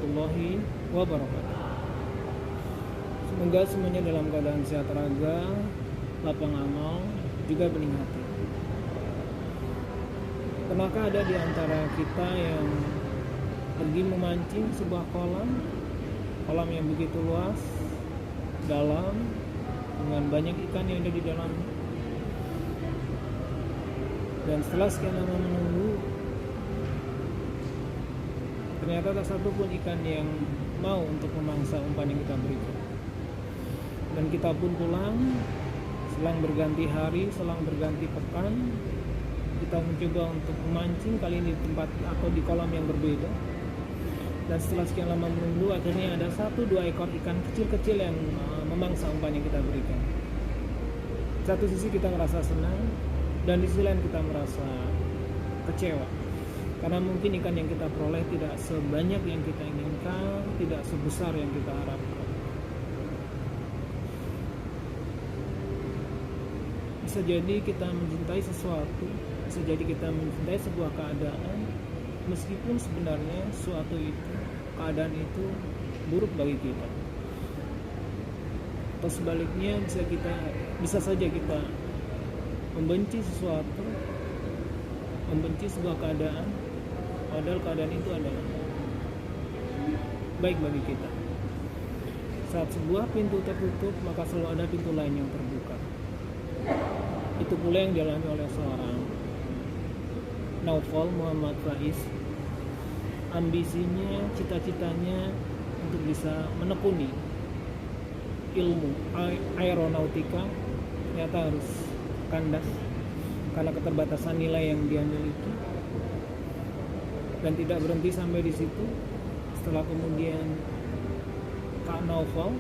warahmatullahi wabarakatuh. Semoga semuanya dalam keadaan sehat raga, lapang amal, juga bening hati. Pernahkah ada di antara kita yang pergi memancing sebuah kolam yang begitu luas, dalam, dengan banyak ikan yang ada di dalamnya? Dan setelah sekian lama menunggu, ternyata tak satu pun ikan yang mau untuk memangsa umpan yang kita berikan. Dan kita pun pulang, selang berganti hari, selang berganti pekan, kita mencoba untuk memancing, kali ini di tempat atau di kolam yang berbeda. Dan setelah sekian lama menunggu, akhirnya ada 1-2 ekor ikan kecil-kecil yang memangsa umpan yang kita berikan. Satu sisi kita merasa senang, dan di sisi lain kita merasa kecewa, karena mungkin ikan yang kita peroleh tidak sebanyak yang kita inginkan, tidak sebesar yang kita harapkan. Bisa jadi kita mencintai sesuatu, bisa jadi kita mencintai sebuah keadaan, meskipun sebenarnya keadaan itu buruk bagi kita. Atau sebaliknya, bisa saja kita membenci sesuatu, membenci sebuah keadaan, padahal keadaan itu adalah baik bagi kita. Saat sebuah pintu tertutup, maka selalu ada pintu lain yang terbuka. Itu pula yang dialami oleh seorang Naufal Muhammad Faiz. Ambisinya, cita-citanya untuk bisa menekuni ilmu aeronautika ternyata harus kandas karena keterbatasan nilai yang dia miliki. Dan tidak berhenti sampai di situ. Setelah kemudian Kak Naufal,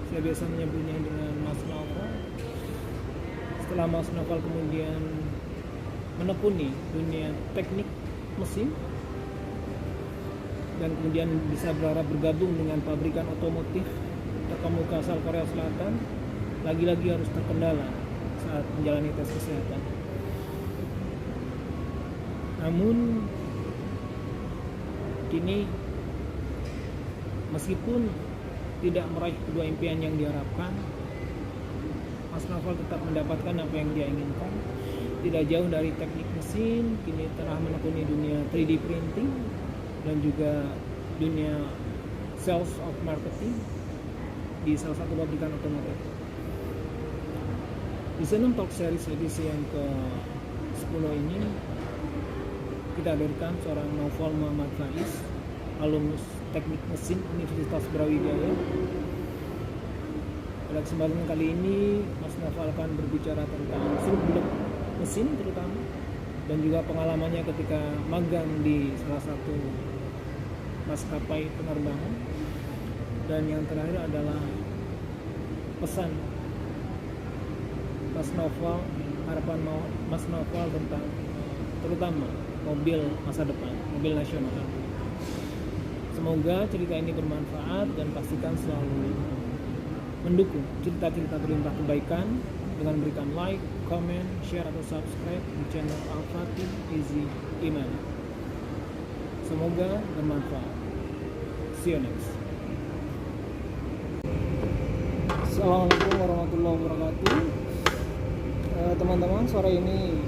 saya biasa menyebutnya dengan Mas Naufal. Setelah Mas Naufal kemudian menekuni dunia teknik mesin dan kemudian bisa berharap bergabung dengan pabrikan otomotif terkemuka asal Korea Selatan, lagi-lagi harus terkendala saat menjalani tes kesehatan. Namun kini meskipun tidak meraih kedua impian yang diharapkan, Mas Naufal tetap mendapatkan apa yang dia inginkan. Tidak jauh dari teknik mesin, kini telah menekuni dunia 3D printing dan juga dunia sales of marketing di salah satu pabrikan otomotif. Di Senum Talk Series edisi yang ke-10 ini kita hadirkan seorang Naufal Muhammad Faiz, alumnus Teknik Mesin Universitas Brawijaya. Pada kesempatan kali ini Mas Naufal akan berbicara tentang seluk-beluk mesin terutama, dan juga pengalamannya ketika magang di salah satu maskapai penerbangan. Dan yang terakhir adalah pesan Mas Naufal, harapan Mas Naufal tentang terutama mobil masa depan, mobil nasional. Semoga cerita ini bermanfaat dan pastikan selalu mendukung cerita-cerita berlimpah kebaikan dengan berikan like, comment, share atau subscribe di channel Al-Fatih Easy Iman. Semoga bermanfaat. See you next. Assalamualaikum warahmatullahi wabarakatuh. Teman-teman, sore ini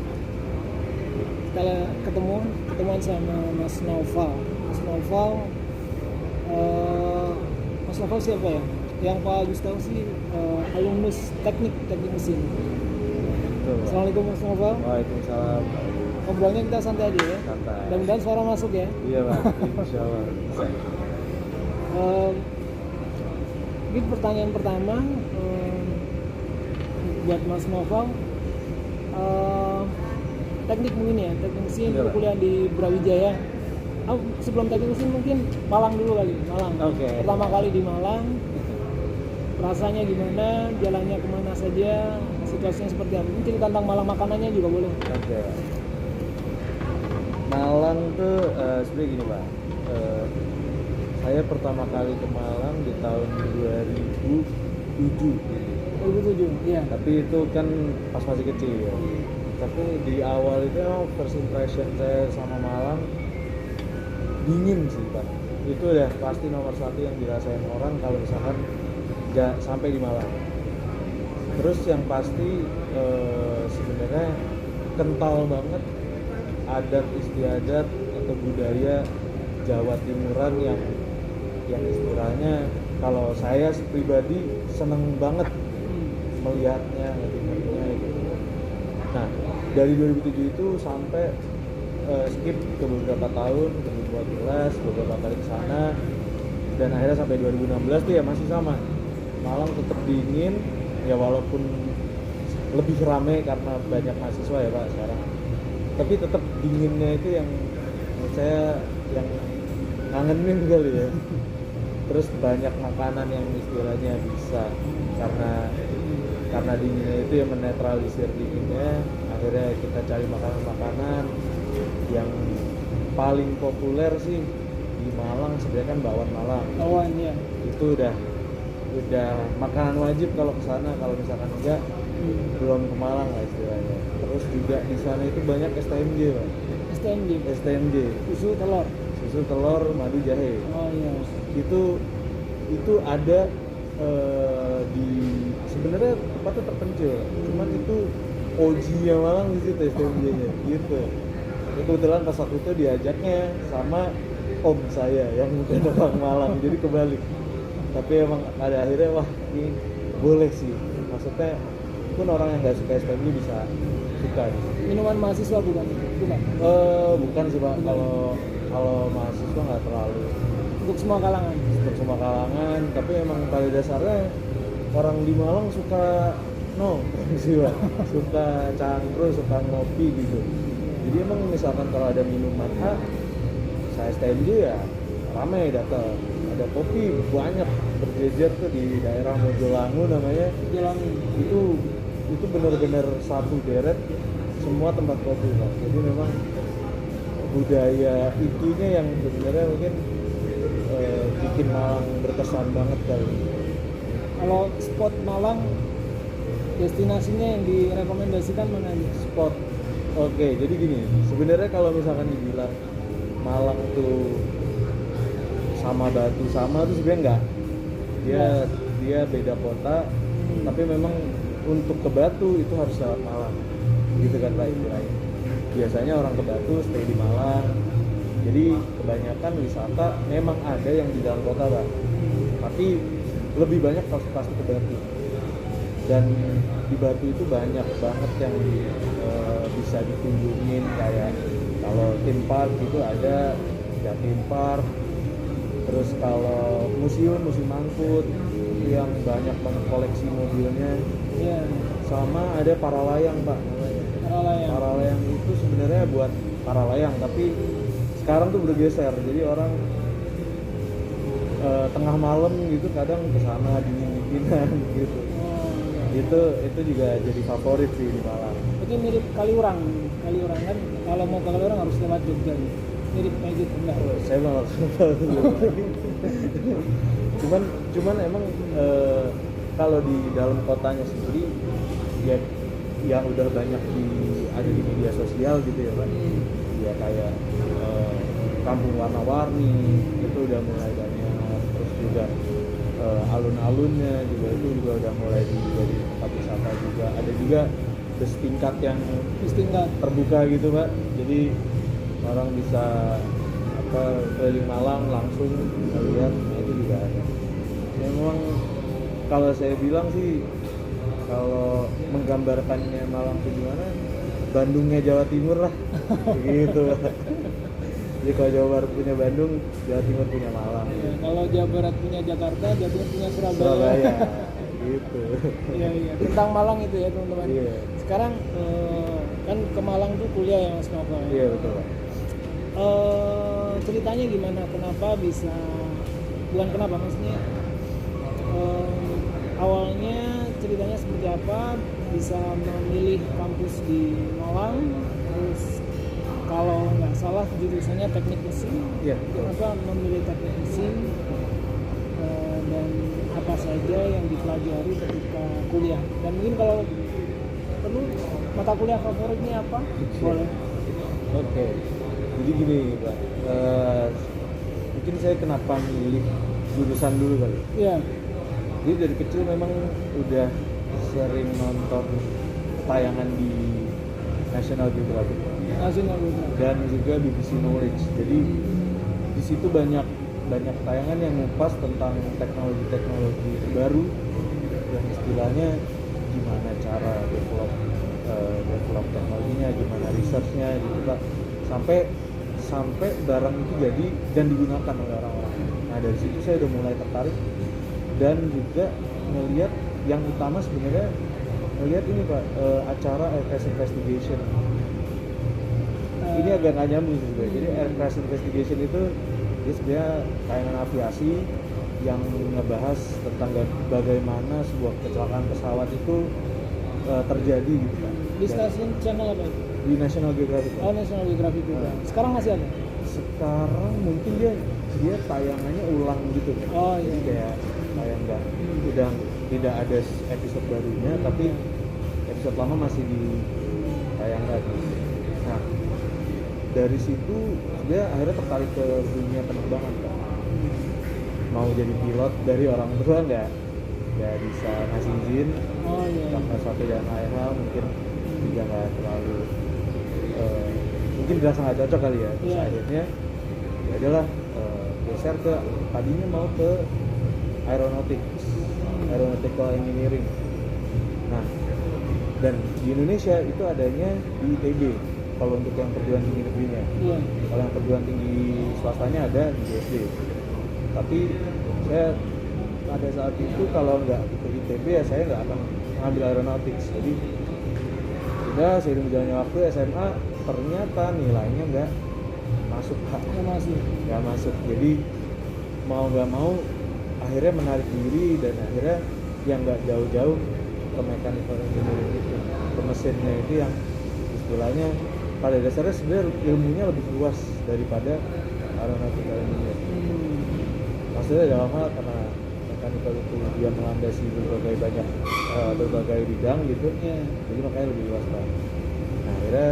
kita ketemuan sama Mas Naufal. Mas Naufal siapa ya? Yang Pak Agus tahu sih alumnus teknik mesin. Betul. Assalamualaikum Mas Naufal. Waalaikumsalam. Ngobrolnya kita santai aja ya. Santai. Mudah-mudahan suara masuk ya. Iya Pak, insyaallah. Mungkin pertanyaan pertama buat Mas Naufal, teknik mesin Iya, kuliah di Brawijaya. Sebelum teknik mesin mungkin Malang dulu lagi. Oke. Pertama kali di Malang, rasanya gimana, jalannya kemana saja, situasinya seperti apa? Mungkin tentang Malang, makanannya juga boleh. Oke. Malang tuh sebenarnya gini Pak. Saya pertama kali ke Malang di tahun 2007. 2007, iya. Tapi itu kan pas masih kecil ya. Tapi di awal itu emang first impression saya sama Malang dingin sih Pak. Itu udah pasti nomor satu yang dirasain orang kalau misalkan nggak sampai di Malang. Terus yang pasti sebenarnya kental banget adat istiadat atau budaya Jawa Timuran yang istilahnya kalau saya pribadi seneng banget melihatnya, ngedengarnya gitu. Nah, dari 2007 itu sampai skip ke beberapa tahun, ke 2012, beberapa kali ke sana, dan akhirnya sampai 2016 tuh ya masih sama. Malang tetap dingin, ya walaupun lebih ramai karena banyak mahasiswa ya Pak sekarang. Tapi tetap dinginnya itu yang menurut saya yang ngangenin kali ya. Terus banyak makanan yang istilahnya bisa karena dinginnya itu yang menetralisir dinginnya. Akhirnya kita cari makanan-makanan yang paling populer sih di Malang sebenarnya kan bakwan Malang. Bakwan ya. Itu udah makanan wajib kalau ke sana, kalau misalkan enggak belum ke Malang lah istilahnya. Terus juga di sana itu banyak STMJ, Pak. STMJ. Susu telur, madu jahe. Oh iya. Itu ada di sebenarnya tempatnya terpencil, cuman itu OG-nya Malang di situ STMJ-nya gitu. Kebetulan pas waktu itu diajaknya sama om saya yang bukan orang Malang, jadi kebalik. Tapi emang pada akhirnya wah ini boleh sih, maksudnya pun orang yang nggak suka STMJ bisa suka. Minuman mahasiswa bukan? Bukan sih Pak, kalau mahasiswa nggak terlalu. Untuk semua kalangan, tapi emang pada dasarnya orang di Malang suka sih Pak, suka cangkruk, suka ngopi gitu. Jadi emang misalkan kalau ada minuman A, saya STMJ ya ramai datang. Ada kopi banyak berjejer tuh di daerah Mojolangu namanya. Itu benar-benar satu deret semua tempat kopi Pak. Jadi memang budaya itunya yang sebenarnya mungkin bikin Malang berkesan banget kali. Kalau spot Malang, destinasinya yang direkomendasikan mana aja? Spot. Oke, jadi gini, sebenarnya kalau misalkan dibilang Malang tuh sama Batu sama tuh sebenarnya enggak. Dia beda kota, tapi memang untuk ke Batu itu harus lewat Malang. Gitu kan Pak istilahnya. Biasanya orang ke Batu stay di Malang. Jadi kebanyakan wisata memang ada yang di dalam kota Pak, tapi lebih banyak pasti ke Batu. Dan di Batu itu banyak banget yang bisa dikunjungin, kayak kalau theme park itu ada Jatim Park. Terus kalau museum angkut yang banyak banget koleksi mobilnya. Yeah. Sama ada para layang Pak namanya. Para layang itu sebenarnya buat para layang, tapi sekarang tuh bergeser. Jadi orang tengah malam gitu kadang kesana dingin-dinginan gitu. Itu juga jadi favorit sih di Malang. Itu mirip Kaliurang kan, kalau mau ke Kaliurang harus lewat Jogja. Mirip kayak gitu enggak? Saya malah cuman emang kalau di dalam kotanya sendiri ya yang udah banyak ada di media sosial gitu ya Pak. Ya kayak kampung warna-warni itu udah mulai banyak, terus juga alun-alunnya juga itu udah mulai jadi tempat wisata juga. Ada juga bus tingkat yang terbuka gitu Pak, jadi orang bisa keliling Malang langsung lihat. Nah itu juga ada. Memang kalau saya bilang sih, kalau menggambarkannya Malang itu gimana, Bandungnya Jawa Timur lah gitu. Jadi kalau Jawa Barat punya Bandung, Jawa Timur punya Malang. Ya, kalau Jawa Barat punya Jakarta, Jawa Timur punya Surabaya gitu. Iya. Tentang Malang itu ya teman-teman. Iya. Sekarang kan ke Malang tuh kuliah ya Mas Novel. Iya betul Pak. Ceritanya gimana? Kenapa bisa? Bukan kenapa maksudnya. Awalnya ceritanya seperti apa? Bisa memilih kampus di Malang, terus kalau nggak salah jurusannya teknik mesin. Iya. Kenapa memilih teknik mesin? Dan apa saja yang dipelajari ketika kuliah? Dan mungkin kalau perlu mata kuliah favoritnya apa? Boleh. Oke. Jadi gini Pak, mungkin saya kenapa milih jurusan dulu kali. Iya. Jadi dari kecil memang udah sering nonton tayangan di National Geographic National Geographic. dan juga BBC Knowledge. Jadi di situ banyak tayangan yang ngupas tentang teknologi baru yang istilahnya gimana cara develop teknologinya, gimana researchnya gitu Pak. Sampai barang itu jadi dan digunakan oleh orang-orang. Nah dari situ saya udah mulai tertarik dan juga melihat yang utama sebenarnya melihat ini Pak, acara Air Crash Investigation. Ini agak nggak nyambung juga. Jadi Air Crash Investigation itu dia sebenarnya tayangan aviasi yang ngebahas tentang bagaimana sebuah kecelakaan pesawat itu terjadi gitu Pak. Di stasiun channel apa itu? Di National Geographic. Oh, National Geographic juga. Sekarang masih ada? Sekarang mungkin dia tayangannya ulang gitu Pak. Oh iya. Jadi kayak tayang udah tidak ada episode barunya, tapi episode lama masih ditayangkan. Nah dari situ dia akhirnya tertarik ke dunia penerbangan Pak. Mau jadi pilot dari orang tua nggak bisa ngasih izin. Oh iya. Karena satu dan lain hal mungkin juga nggak terlalu mungkin dirasa nggak cocok kali ya. Terus akhirnya ya adalah geser ke tadinya mau ke aeronautical engineering. Nah dan di Indonesia itu adanya di ITB kalau untuk yang perguruan tinggi negerinya. Iya. Kalau yang perguruan tinggi swastanya ada di ISD. Tapi saya pada saat itu kalau nggak ke ITB ya saya nggak akan mengambil aeronautics. Jadi udah seiring berjalannya waktu SMA ternyata nilainya nggak masuk Pak. Nggak masuk. Jadi mau nggak mau akhirnya menarik diri dan akhirnya yang nggak jauh-jauh ke mechanical engineering itu, ke mesinnya itu yang istilahnya pada dasarnya sebenarnya ilmunya lebih luas daripada aeronautical engineering. Maksudnya dalam hal karena mechanical itu dia melandasi berbagai bidang gitu, jadi makanya lebih luas Pak. Nah akhirnya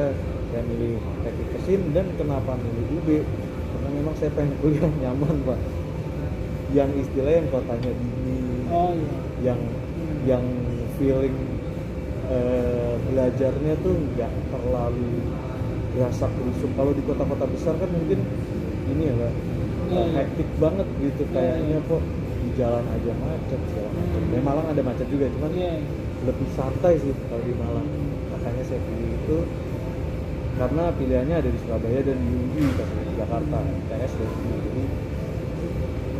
saya milih teknik mesin. Dan kenapa milih UB? Karena memang saya pengen kuliah nyaman Pak, yang istilahnya yang kotanya dingin, yang feeling belajarnya tuh nggak terlalu berasa kerusuk. Kalau di kota-kota besar kan mungkin ini ya Pak, hektik banget gitu kayaknya kok di jalan aja macet segala macam. Di Malang ada macet juga, cuman lebih santai sih kalau di Malang. Makanya saya pilih itu karena pilihannya ada di Surabaya dan di UI di Jakarta, ITS dan UI. Jadi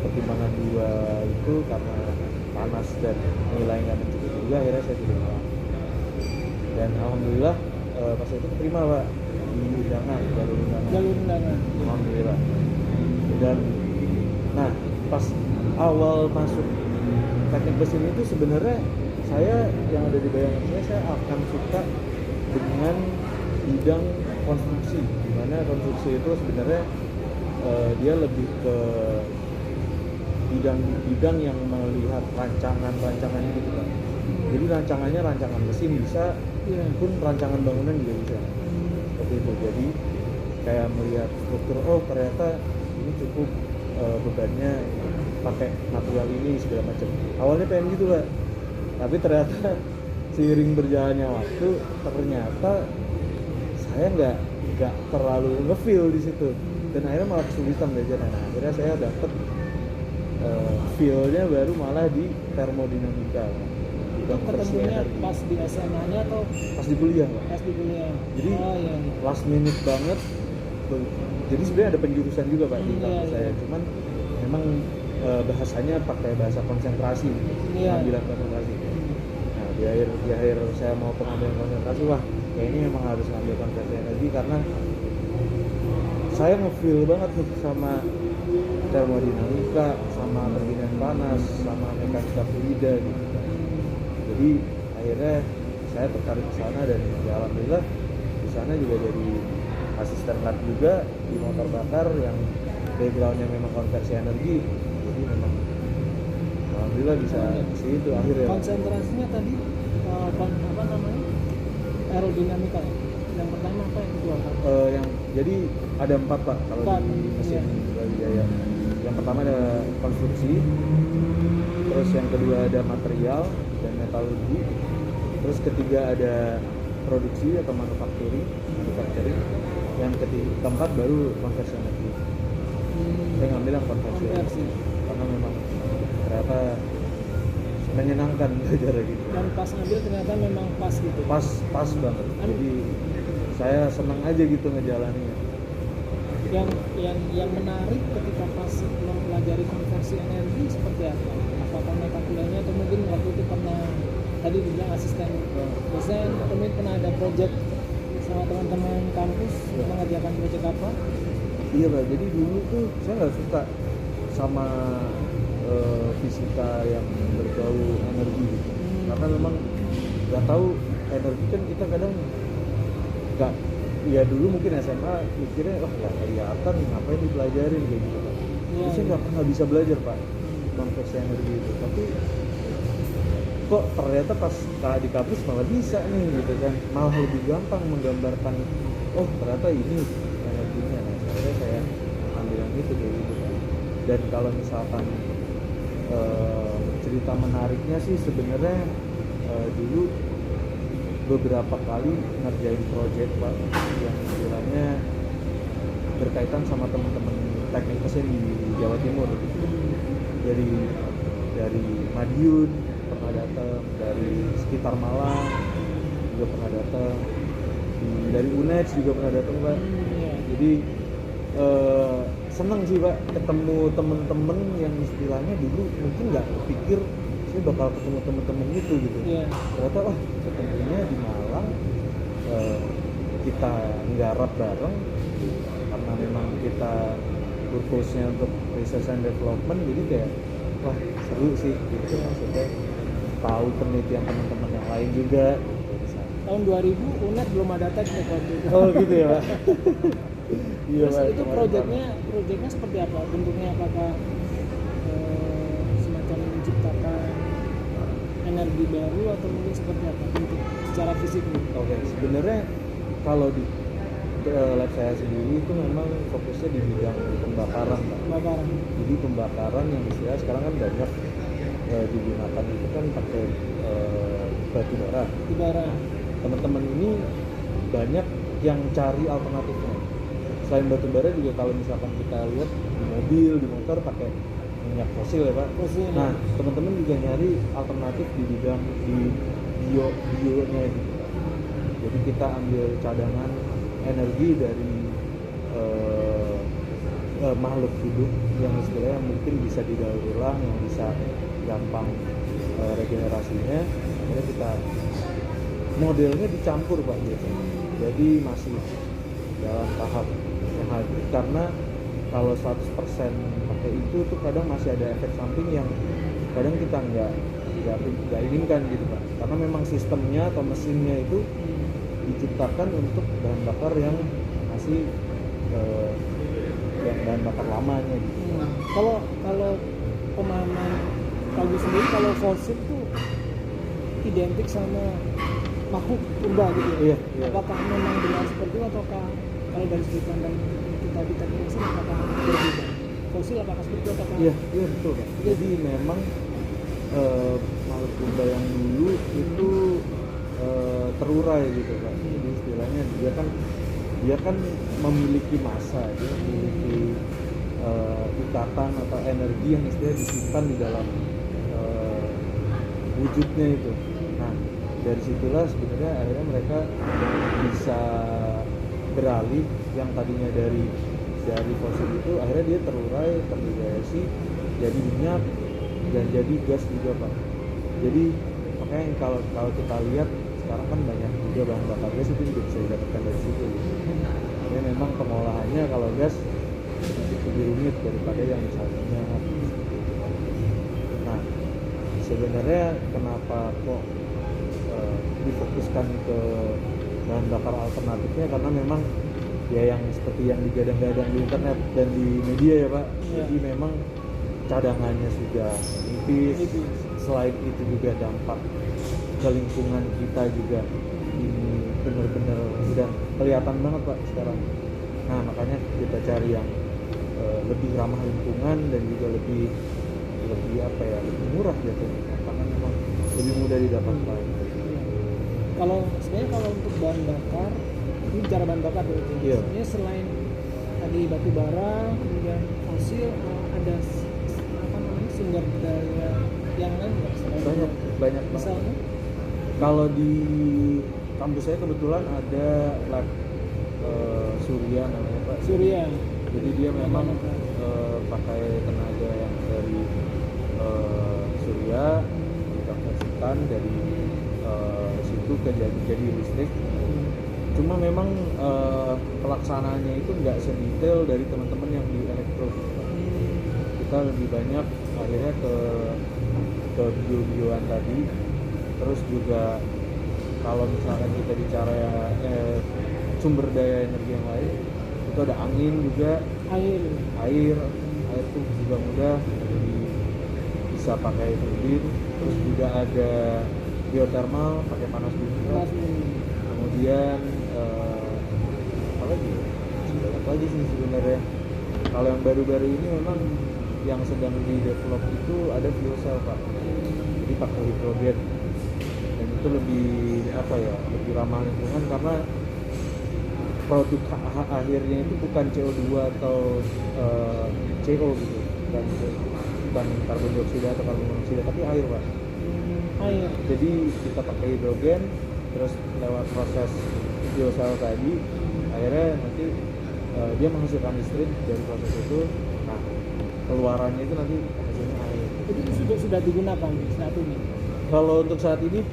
pertimbangan dua itu karena panas dan nilai nggak mencukupi juga, akhirnya saya pilih Malang. Dan alhamdulillah pas itu keterima Pak di jalur undangan. Alhamdulillah. Dan nah pas awal masuk teknik mesin itu sebenarnya saya yang ada di bayangan saya akan suka dengan bidang konstruksi, dimana konstruksi itu sebenarnya dia lebih ke bidang yang melihat rancangan gitu Pak. Jadi rancangan mesin bisa, pun rancangan bangunan juga bisa. Seperti itu. Jadi kayak melihat struktur, oh ternyata ini cukup bebannya pakai material ini segala macam. Awalnya pengen gitu Pak, tapi ternyata seiring berjalannya waktu ternyata saya nggak terlalu ngefeel di situ, dan akhirnya malah kesulitan belajar. Nah akhirnya saya dapet feel-nya baru malah di termodinamika. Itu ketemunya pas di SMA-nya atau pas di kuliah Pak? Pas di kuliah. Jadi last minute banget. Jadi sebenarnya ada penjurusan juga Pak di kampus saya, cuman memang bahasanya pakai bahasa konsentrasi, pengambilan konsentrasi. Nah di akhir saya mau pengambilan konsentrasi, wah kayaknya memang harus ngambil konsentrasi energi karena saya ngefeel banget nih sama termodinamika, sama pendingin panas, sama mekanika fluida gitu. Jadi akhirnya saya tertarik ke sana dan ya alhamdulillah di sana juga jadi asisten lab juga di motor bakar yang backgroundnya memang konversi energi. Jadi memang alhamdulillah bisa di itu akhirnya. Konsentrasinya tadi apa namanya? Aerodinamika. Yang pertama apa, yang kedua apa? Jadi ada 4 Pak kalau di mesin Brawijaya. Yang pertama ada konstruksi, terus yang kedua ada material dan metalurgi, terus ketiga ada produksi atau manufacturing, yang keempat baru konversi energi. Saya ngambil yang konversi karena memang ternyata menyenangkan belajar gitu. Dan pas ngambil ternyata memang pas gitu. Pas banget. Jadi saya senang aja gitu ngejalaninnya. Yang menarik ketika pas mempelajari konversi energi seperti apa? Apakah mata kuliahnya atau mungkin waktu itu pernah tadi dibilang asisten dosen atau mungkin pernah ada project sama teman-teman kampus mengerjakan project apa? Iya Pak, jadi dulu tuh saya nggak suka sama fisika yang berbau energi gitu. Karena memang nggak tahu energi kan kita kadang nggak, ya dulu mungkin SMA mikirnya nggak kelihatan ngapain dipelajarin kayak gitu Pak. Terus saya nggak pernah bisa belajar Pak konversi energi itu, tapi kok ternyata pas di kampus malah bisa nih gitu kan, malah lebih gampang menggambarkan oh ternyata ini energinya. Nah sebenarnya saya ambil yang itu kayak gitu kan. Dan kalau misalkan cerita menariknya sih sebenarnya dulu beberapa kali ngerjain project Pak yang istilahnya berkaitan sama teman-teman teknik mesin di Jawa Timur gitu. Dari Madiun pernah datang, dari sekitar Malang juga pernah datang, dari UNED juga pernah datang Pak. Jadi seneng sih Pak ketemu temen-temen yang istilahnya dulu mungkin nggak kepikir saya bakal ketemu temen-temen itu gitu. Ternyata wah ketemunya di Malang, kita nggarap bareng karena memang kita purpose-nya untuk research and development, jadi kayak wah seru sih gitu. Maksudnya tahu penelitian teman-teman yang lain juga. Tahun 2000 UNED belum ada teknik waktu itu. Oh gitu ya Pak. Iya Terus Pak. itu proyeknya seperti apa? Bentuknya apakah semacam menciptakan energi baru atau mungkin seperti apa bentuk secara fisik? Oke, sebenarnya kalau di lab saya sendiri itu memang fokusnya di bidang pembakaran Pak. Jadi pembakaran yang istilah sekarang kan banyak digunakan itu kan pakai batu bara. Teman-teman ini banyak yang cari alternatifnya. Selain batu bara juga kalau misalkan kita lihat di mobil, di motor pakai minyak fosil ya Pak. Nah, teman-teman juga nyari alternatif di bidang di bionya gitu. Jadi kita ambil cadangan energi dari makhluk hidup yang istilahnya mungkin bisa didaur ulang, yang bisa gampang regenerasinya. Akhirnya kita modelnya dicampur Pak gitu. Jadi masih dalam tahap yang hybrid, karena kalau 100% pakai itu tuh kadang masih ada efek samping yang kadang kita nggak inginkan gitu Pak. Karena memang sistemnya atau mesinnya itu diciptakan untuk bahan bakar yang masih yang bahan bakar lamanya gitu. Kalau pemahaman Kagi sendiri, kalau fosil tuh identik sama makhluk purba gitu ya? Iya. Apakah memang benar seperti itu ataukah kalau dari sudut pandang kita di teknik mesin apakah berbeda? Fosil apakah seperti itu ataukah? Iya betul Pak. Jadi memang makhluk purba yang dulu itu terurai gitu Pak. Jadi istilahnya dia kan memiliki massa, dia memiliki ikatan atau energi yang istilahnya disimpan di dalam wujudnya itu. Nah dari situlah sebenarnya akhirnya mereka bisa beralih yang tadinya dari fosil itu akhirnya dia terurai, terdegradasi jadi minyak dan jadi gas juga Pak. Jadi makanya kalau kita lihat sekarang kan banyak juga bahan bakar gas itu juga bisa didapatkan dari situ gitu. Jadi memang pengolahannya kalau gas lebih rumit daripada yang misalnya minyak. Nah sebenarnya kenapa kok difokuskan ke bahan bakar alternatifnya, karena memang ya yang seperti yang digadang-gadang di internet dan di media ya Pak. Jadi memang cadangannya sudah nipis. Selain itu juga dampak ke lingkungan kita juga ini benar-benar udah kelihatan banget Pak sekarang. Nah makanya kita cari yang lebih ramah lingkungan dan juga lebih apa ya, lebih murah jatuhnya karena memang lebih mudah didapatkan. Kalau sebenarnya kalau untuk bahan bakar, ini bicara bahan bakar dulu. Iya. Sebenarnya selain tadi batu bara, kemudian fosil, ada apa namanya sumber daya yang lain nggak? Selain banyak banget. misalnya? Kalau di kampus saya kebetulan ada lab surya namanya Pak. Surya. Jadi dia memang pakai tenaga yang dari surya dikonversikan dari situ ke jadi listrik. Cuma memang pelaksanaannya itu nggak sedetail dari teman-teman yang di elektro. Kita lebih banyak akhirnya ke bio-bioan tadi. Terus juga kalau misalkan kita bicara sumber daya energi yang lain, itu ada angin juga, air itu juga mudah, jadi bisa pakai turbin. Terus juga ada geothermal pakai panas bumi. Kemudian apa lagi? Banyak lagi sih sebenarnya. Kalau yang baru-baru ini memang yang sedang di develop itu ada fuel cell Pak. Jadi pakai hidrogen. Dan itu lebih apa ya? Lebih ramah lingkungan karena produk akhirnya itu bukan CO2 atau CO gitu, bukan karbon dioksida atau karbon monoksida, tapi air Pak. Air. Jadi kita pakai hidrogen, terus lewat proses fuel cell tadi, akhirnya nanti dia menghasilkan listrik dari proses itu. Nah, keluarannya itu nanti hasilnya air. Itu sudah digunakan saat ini. Kalau untuk saat ini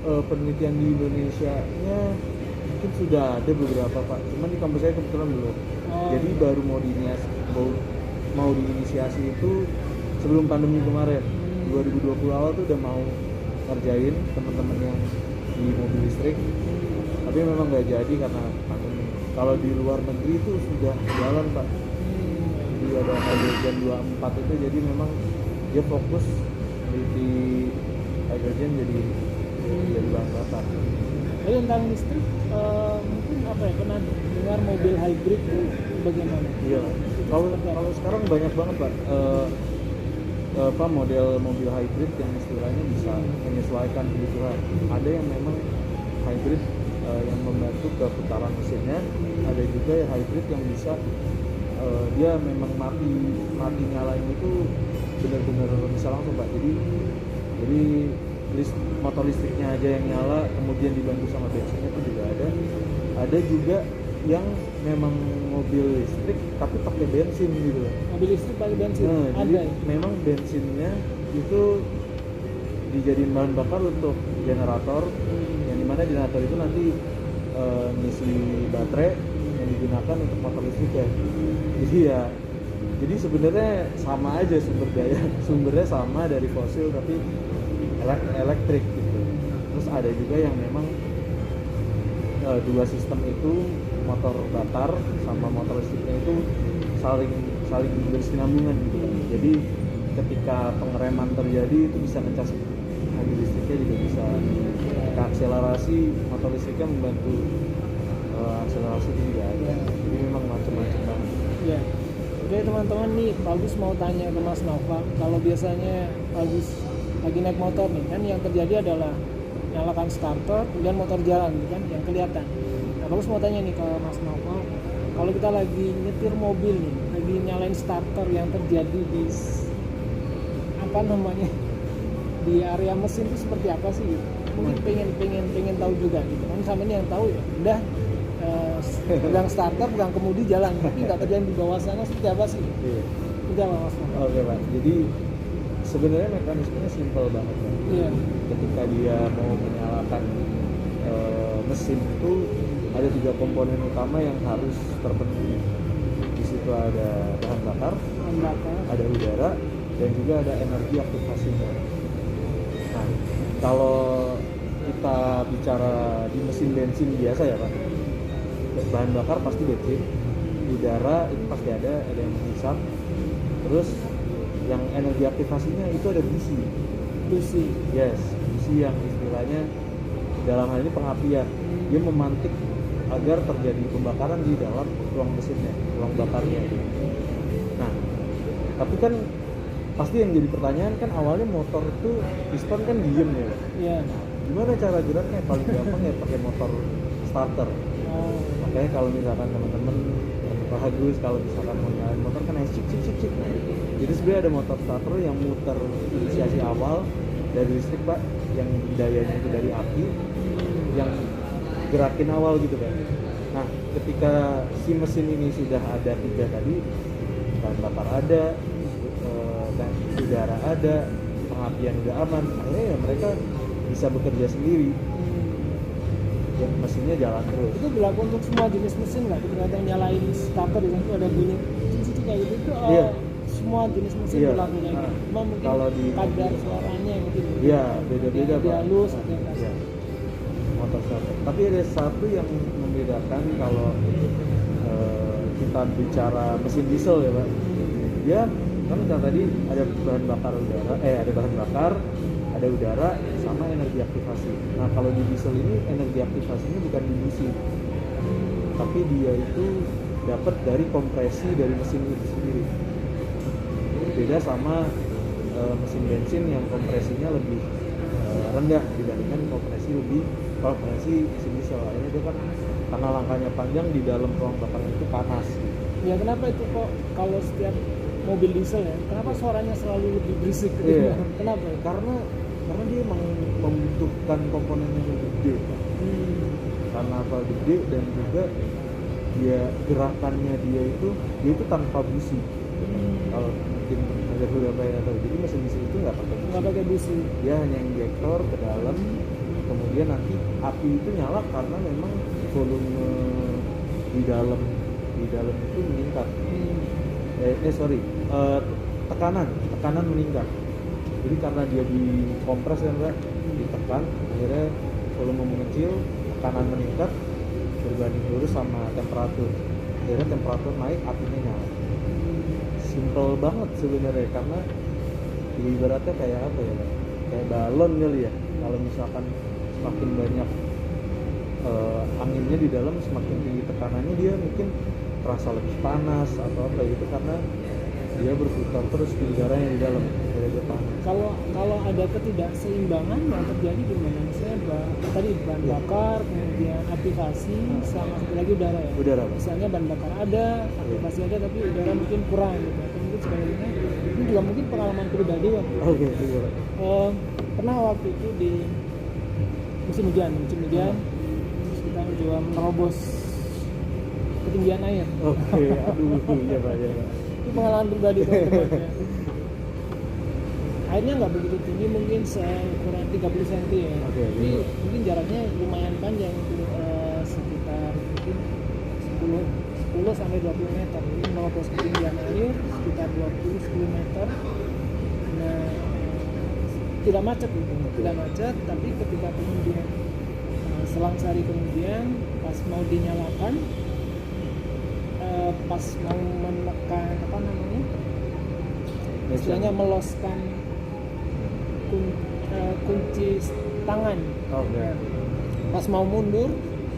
penelitian di Indonesia-nya mungkin sudah ada beberapa Pak, cuman di kampus saya kebetulan belum. Jadi baru mau diinisiasi itu sebelum pandemi kemarin. 2020 awal tuh udah mau ngerjain teman-teman yang di mobil listrik, tapi memang nggak jadi karena pandemi. Kalau di luar negeri itu sudah jalan Pak. Jadi ada hydrogen 24 itu, jadi memang dia fokus di hydrogen jadi bahan bakar. Jadi tentang listrik, mungkin apa ya, pernah dengar mobil hybrid itu bagaimana? Iya. Kalau sekarang banyak banget Pak. Model mobil hybrid yang istilahnya bisa menyesuaikan kebutuhan. Ada yang memang hybrid yang membantu keputaran mesinnya, ada juga yang hybrid yang bisa dia memang mati nyalain itu benar-benar bisa langsung Pak. Jadi motor listriknya aja yang nyala, kemudian dibantu sama bensinnya itu juga ada. Ada juga yang memang mobil listrik tapi pakai bensin gitu. Mobil listrik pakai bensin? Nah, ada. jadi memang bensinnya itu dijadiin bahan bakar untuk generator, yang dimana generator itu nanti ngisi baterai yang digunakan untuk motor listrik ya. Jadi sebenarnya sama aja sumbernya sama dari fosil tapi elektrik gitu. Terus ada juga yang memang dua sistem itu, motor bakar sama motor listriknya itu saling berkesinambungan gitu. Jadi ketika pengereman terjadi itu bisa ngecas mobil listriknya juga bisa. Ketika akselerasi motor listriknya membantu akselerasi itu juga ada. Jadi memang macam-macam banget. Ya. Oke teman-teman, nih Pak Agus mau tanya ke Mas Nova, kalau biasanya Pak Agus lagi naik motor nih kan, yang terjadi adalah nyalakan starter kemudian motor jalan kan yang kelihatan. Nah, Pak Agus mau tanya nih ke Mas Nova, kalau kita lagi nyetir mobil nih, lagi nyalain starter, yang terjadi di apa namanya di area mesin itu seperti apa sih gitu? Mungkin pengen tahu juga gitu kan. Sama ini yang tahu ya udah pegang starter, pegang kemudi jalan, tapi nggak terjadi di bawah sana seperti apa sih? Iya. Udah Mas Nova. Oke Pak, jadi sebenarnya mekanismenya simpel banget Pak. Iya. Ketika dia mau menyalakan mesin itu ada 3 komponen utama yang harus terpenuhi. Di situ ada bahan bakar, ada udara, dan juga ada energi aktivasinya. Nah, kalau kita bicara di mesin bensin biasa ya Pak, bahan bakar pasti bensin, udara itu pasti ada yang menghisap, terus yang energi aktivasinya itu ada busi. Yes, busi yang istilahnya dalam hal ini pengapian. Dia memantik agar terjadi pembakaran di dalam ruang mesinnya, ruang bakarnya. Nah, tapi kan pasti yang jadi pertanyaan kan awalnya motor tuh piston kan diem ya, Pak. Iya. Gimana cara geraknya? Paling gampang ya pakai motor starter. Oh. Makanya kalau misalkan teman-teman bagus, kalau misalkan mau nyalain motor kan yang cik. Nah, jadi sebenarnya ada motor starter yang muter inisiasi awal dari listrik, Pak, yang dayanya itu dari api, yang gerakin awal gitu, Pak. Nah, ketika si mesin ini sudah ada 3 tadi, bahan bakar ada, dan udara ada, pengapian udah aman, akhirnya ya mereka bisa bekerja sendiri. Dan mesinnya jalan terus. Itu berlaku untuk semua jenis mesin nggak? Ketika kita nyalain starter itu ada bunyi cici kayak gitu itu Iya. semua jenis mesin Iya. berlaku kayak gitu. Cuma mungkin Kalau di kadar suaranya yang mungkin Iya, beda-beda, ada Pak. halus, ada yang kasar. Iya. Motor starter. Tapi ada satu yang membedakan kalau kita bicara mesin diesel ya, Pak. Dia kan kita tadi ada bahan bakar udara, ada bahan bakar, ada udara, sama energi aktivasi. Nah, kalau di diesel ini energi aktivasinya bukan di busi, tapi dia itu dapat dari kompresi dari mesin itu sendiri. Beda sama mesin bensin yang kompresinya lebih rendah dibandingkan kompresi mesin diesel. Akhirnya dia kan karena langkahnya panjang, di dalam ruang bakarnya itu panas. Ya kenapa itu kok kalau setiap mobil diesel ya, kenapa suaranya selalu lebih berisik gitu? Iya. Kenapa? Ya? Karena dia emang membutuhkan komponen yang lebih gede, Pak. Karena apa gede, dan juga dia gerakannya dia itu tanpa busi. Kalau mungkin ada beberapa yang tahu, jadi mesin diesel itu nggak pakai busi. Dia hanya injektor ke dalam, kemudian nanti api itu nyala karena memang volume di dalam itu meningkat. Tekanan meningkat. Jadi karena dia dikompres kan, Pak, ditekan, akhirnya volume mengecil, tekanan meningkat berbanding lurus sama temperatur. Akhirnya temperatur naik, apinya nyala. Simple banget sebenarnya, karena ibaratnya kayak apa ya, Pak? Kayak balon kali ya. Kalau misalkan semakin banyak anginnya di dalam, semakin tinggi tekanannya, dia mungkin terasa lebih panas atau apa gitu, karena dia berputar terus di udara yang di dalam, dia panas. Kalau ada ketidakseimbangan yang terjadi di mana? Misalnya tadi bahan bakar, kemudian aktivasi, sama satu lagi udara ya. Udara, Pak. Misalnya bahan bakar ada, aktivasi ada, tapi udara mungkin kurang gitu. Atau mungkin sebaliknya. Ini juga mungkin pengalaman pribadi waktu itu. Oke, iya. Pernah waktu itu di musim hujan, terus kita mencoba menerobos ketinggian air. Oke, aduh, iya Pak, ya. Itu pengalaman pribadi teman-teman ya. Airnya nggak begitu tinggi, mungkin seukuran 30 cm ya. Oke, Tapi iya. mungkin jaraknya lumayan panjang itu, sekitar mungkin 10 sampai 20 meter. Jadi menerobos ketinggian air sekitar 20-10 meter. Nah, tidak macet gitu, tidak macet, tapi ketika kemudian selang sehari kemudian pas mau dinyalakan, pas mau menekan apa namanya, istilahnya meloskan kunci tangan. Oke. Pas mau mundur,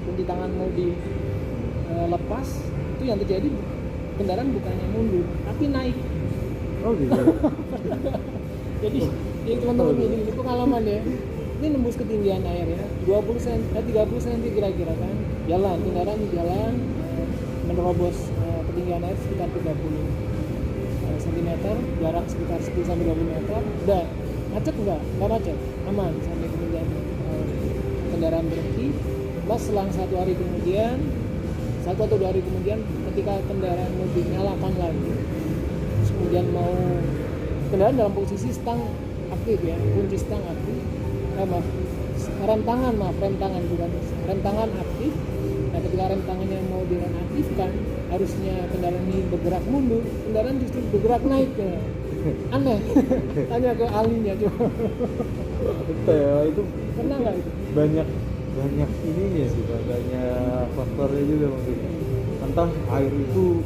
kunci tangan mau dilepas, itu yang terjadi kendaraan bukannya mundur, tapi naik. Oh gitu. Jadi teman-teman ini pengalaman ya. Ini nembus ketinggian air ya, 30 cm kira-kira kan. Kendaraan jalan menerobos ketinggian air sekitar 30 cm, jarak sekitar 10 sampai 20 meter. Udah macet enggak macet, aman sampai kemudian kendaraan berhenti. Pas selang 1 atau 2 hari kemudian, ketika kendaraan mau dinyalakan lagi, terus kemudian mau kendaraan dalam posisi stang aktif ya, kunci stang aktif, rem tangan aktif. Nah, ketika rem tangannya mau dinonaktifkan, harusnya kendaraan ini bergerak mundur, kendaraan justru bergerak naik ya. Aneh. Tanya ke ahlinya coba. Betul ya, itu Pernah nggak itu? banyak ininya sih, Pak. Banyak faktornya juga mungkin. Entah air itu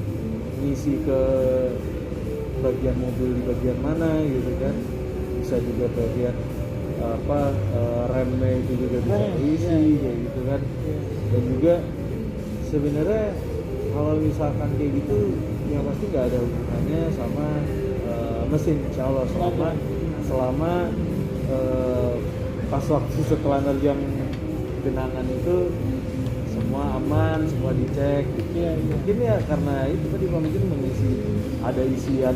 ngisi ke bagian mobil di bagian mana gitu kan, bisa juga bagian remnya itu juga bisa isi kayak gitu kan. Dan juga sebenarnya kalau misalkan kayak gitu yang pasti nggak ada hubungannya sama mesin, insya Allah selama pas waktu setelah nerjang genangan itu semua aman, semua dicek. Mungkin ya karena itu tadi mungkin mengisi ada isian,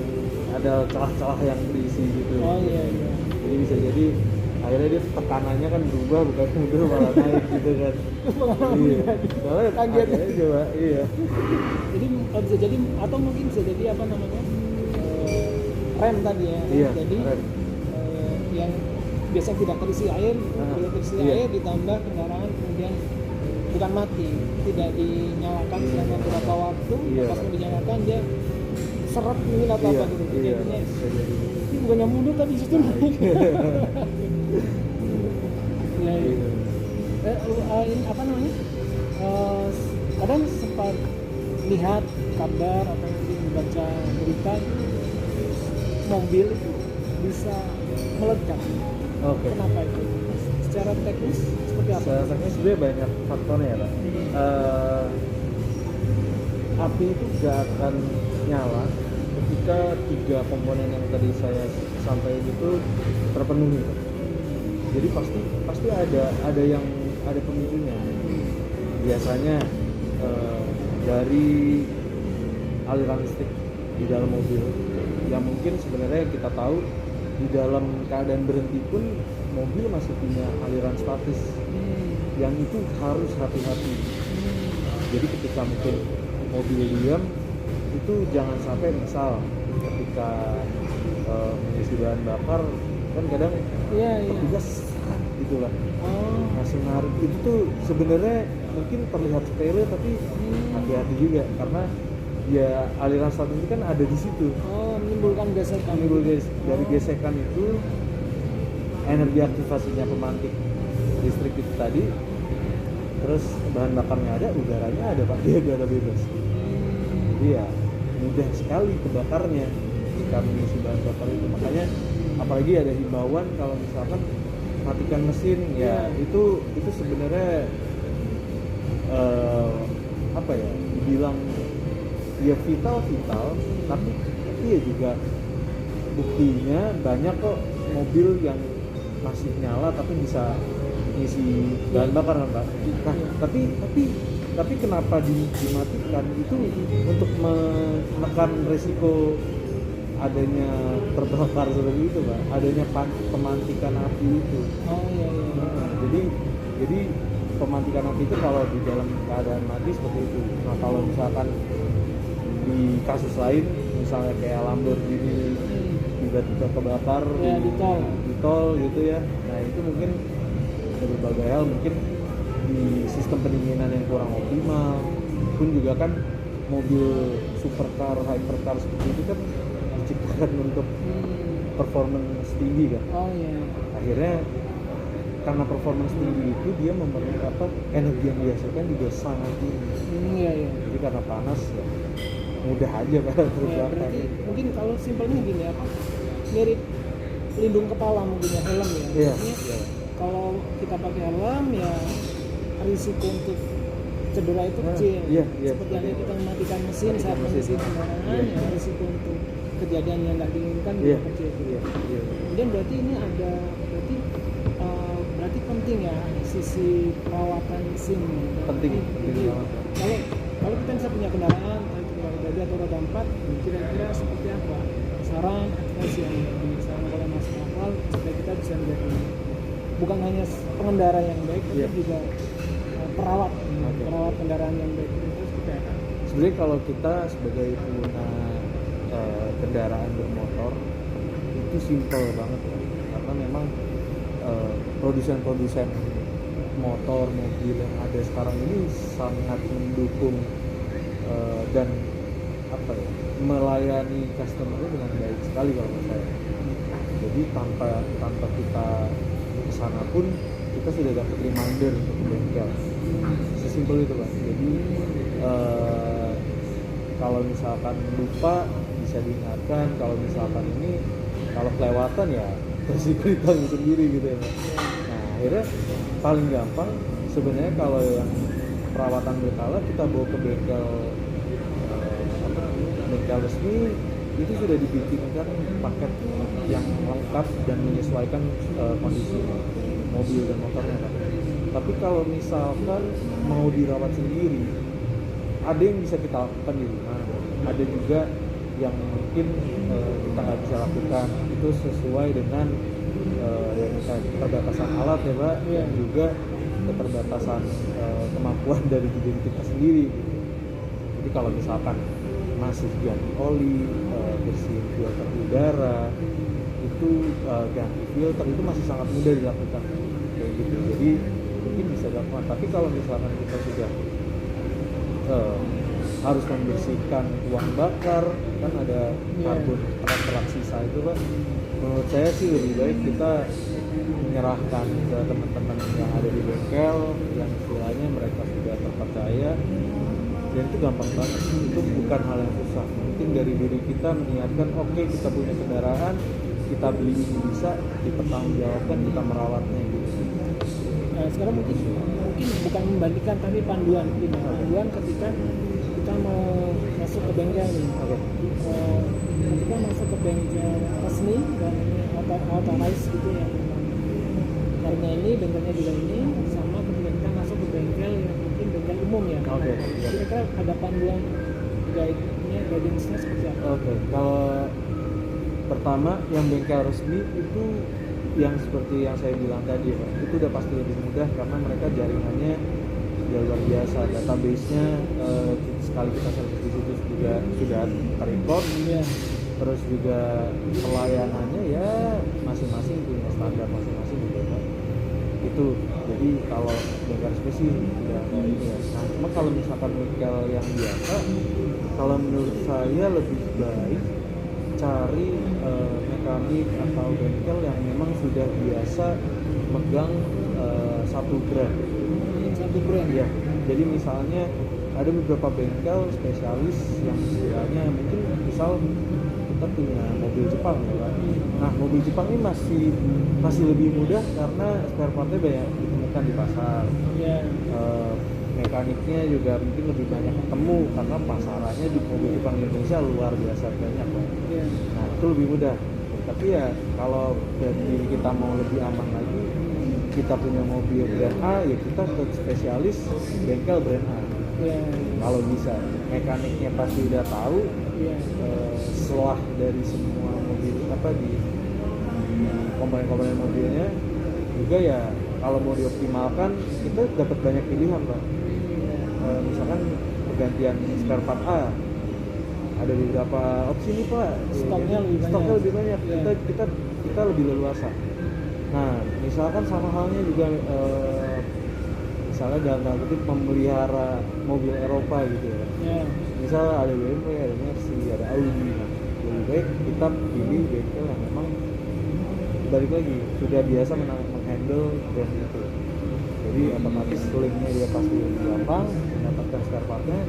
ada celah-celah yang berisi gitu. Jadi bisa jadi akhirnya dia tekanannya kan berubah, bukan mundur malah naik gitu kan. Iya. Soalnya Kaget aja coba, iya. Jadi bisa jadi atau mungkin bisa jadi apa namanya rem tadi ya. Iya, Jadi rem. Yang biasa tidak terisi air, Nah, tidak terisi iya. air ditambah kendaraan kemudian bukan mati, tidak dinyalakan selama beberapa waktu, Iya. pas mau dinyalakan dia seret mungkin atau Iya, apa gitu. iya, Jadinya bisa jadi. ini bukannya mundur tapi justru naik. Ya, iya. Gitu. Ini apa namanya? Kadang sempat lihat kabar atau mungkin baca berita mobil itu bisa meledak. Oke. Kenapa itu? Secara teknis seperti apa? Secara teknis sebenarnya banyak faktornya ya Pak. Api itu gak akan nyala ketika 3 komponen yang tadi saya sampaikan itu terpenuhi Pak. Jadi pasti ada yang ada pemicunya. Biasanya dari aliran listrik di dalam mobil yang mungkin sebenarnya kita tahu di dalam keadaan berhenti pun mobil masih punya aliran statis yang itu harus hati-hati. Jadi ketika mungkin mobil diam itu jangan sampai misal ketika mengisi bahan bakar kan kadang petugas gitu lah ngasih narik itu tuh sebenarnya mungkin terlihat sepele tapi hati-hati juga karena ya aliran statis itu kan ada di situ. Menimbulkan gesekan. Dari gesekan itu energi aktivasinya pemantik listrik itu tadi, terus bahan bakarnya ada, udaranya ada Pak, dia udara bebas. Jadi ya mudah sekali kebakarnya jika mengisi bahan bakar itu. Makanya apalagi ada himbauan kalau misalkan matikan mesin ya itu sebenarnya apa ya dibilang ya vital tapi ya juga buktinya banyak kok mobil yang masih nyala tapi bisa ngisi bahan bakar kan Pak. Nah tapi kenapa dimatikan itu untuk menekan resiko adanya terbakar seperti itu Pak, adanya pemantikan api itu. Nah, jadi pemantikan api itu kalau di dalam keadaan mati seperti itu. Nah kalau misalkan di kasus lain misalnya kayak Lamborghini tiba-tiba kebakar di tol gitu ya, nah itu mungkin ada berbagai hal, mungkin di sistem pendinginan yang kurang optimal pun juga kan mobil supercar, hypercar seperti itu kan diciptakan untuk performance tinggi kan. Akhirnya karena performance tinggi itu dia memerlukan energi yang dihasilkan juga sangat tinggi. Jadi karena panas ya mudah aja kan terbakar. Berarti mungkin kalau simpelnya gini mirip pelindung kepala mungkin ya, helm ya. Kalau kita pakai helm ya risiko untuk cedera itu kecil. Seperti yang kita mematikan mesin saat mengisi kendaraan ya risiko untuk kejadian yang nggak diinginkan juga kecil. Kemudian berarti ini ada berarti penting ya sisi perawatan mesin. Penting banget. Kalau kita bisa punya kendaraan pribadi atau roda 4, kira-kira seperti apa saran advice yang disarankan oleh Mas Noval supaya kita bisa menjadi bukan hanya pengendara yang baik tapi juga perawat kendaraan yang baik itu seperti apa? Sebenarnya kalau kita sebagai pengguna kendaraan bermotor itu simpel banget ya, karena memang produsen-produsen motor, mobil yang ada sekarang ini sangat mendukung dan melayani customer-nya dengan baik sekali kalau menurut saya. Jadi tanpa kita kesana pun kita sudah dapat reminder untuk ke bengkel. Sesimpel itu Pak. Jadi kalau misalkan lupa bisa diingatkan, kalau misalkan ini kalau kelewatan ya resiko ditanggung sendiri gitu ya Pak. Nah akhirnya paling gampang sebenarnya kalau yang perawatan berkala kita bawa ke bengkel bengkel resmi itu sudah dibikinkan paket yang lengkap dan menyesuaikan kondisi mobil dan motornya kan. Tapi kalau misalkan mau dirawat sendiri, ada yang bisa kita lakukan di rumah, ada juga yang mungkin kita nggak bisa lakukan. Itu sesuai dengan keterbatasan alat ya Pak, dan juga keterbatasan kemampuan dari diri kita sendiri. Jadi kalau misalkan masih ganti oli, bersihin filter udara, itu ganti filter itu masih sangat mudah dilakukan kayak gitu. Jadi mungkin bisa dilakukan. Tapi kalau misalkan kita sudah harus membersihkan uang bakar, kan ada karbon terak sisa itu Pak, menurut saya sih lebih baik kita menyerahkan ke teman-teman yang ada di bengkel yang istilahnya mereka sudah terpercaya, dan itu gampang banget, itu bukan hal yang susah. Mungkin dari diri kita meniatkan, oke, kita punya kendaraan, kita beli ini bisa, dipertanggungjawabkan, kita merawatnya gitu. Nah, sekarang mungkin bukan membandingkan tapi panduan ketika kita mau masuk ke bengkel nih. Ketika masuk ke bengkel resmi dan authorized gitu ya, bengkelnya ini, bengkelnya juga ini, sama ketika kita masuk ke bengkel yang mungkin bengkel umum ya. Kira-kira ada panduan guidance-nya seperti apa? Kalau pertama yang bengkel resmi itu yang seperti yang saya bilang tadi Pak, itu udah pasti lebih mudah karena mereka jaringannya ya luar biasa, database-nya sekali kita servis di situ juga sudah terrecord, terus juga pelayanannya ya masing-masing punya standar masing-masing gitu Pak. Itu jadi kalau bengkel resmi sih udah ini ya. Nah, cuma kalau misalkan bengkel yang biasa, kalau menurut saya lebih baik cari mekanik atau bengkel yang memang sudah biasa megang satu brand ya. Jadi misalnya ada beberapa bengkel spesialis yang istilahnya mungkin misal kita punya mobil Jepang ya Pak. Nah, mobil Jepang ini masih lebih mudah karena spare partnya banyak ditemukan di pasar. Mekaniknya juga mungkin lebih banyak ketemu karena pasarannya di mobil Jepang Indonesia luar biasa banyak Pak. Nah, itu lebih mudah. Tapi ya kalau dari diri kita mau lebih aman lagi, kita punya mobil brand A, ya kita ke spesialis bengkel brand A. Kalau bisa, mekaniknya pasti udah tahu. Setelah dari semua mobil di komponen-komponen mobilnya juga ya, kalau mau dioptimalkan kita dapat banyak pilihan Pak. Misalkan pergantian spare part A, ada beberapa opsi nih Pak, stoknya lebih banyak. Kita lebih leluasa. Nah, misalkan sama halnya juga misalnya dalam tanda kutip memelihara mobil Eropa gitu ya. Misal ada BMW, ada Mercy, ada Audi. Nah, lebih baik kita pilih bengkel yang memang balik lagi sudah biasa menghandle brand itu. Jadi otomatis linknya dia pasti lebih gampang mendapatkan spare partnya,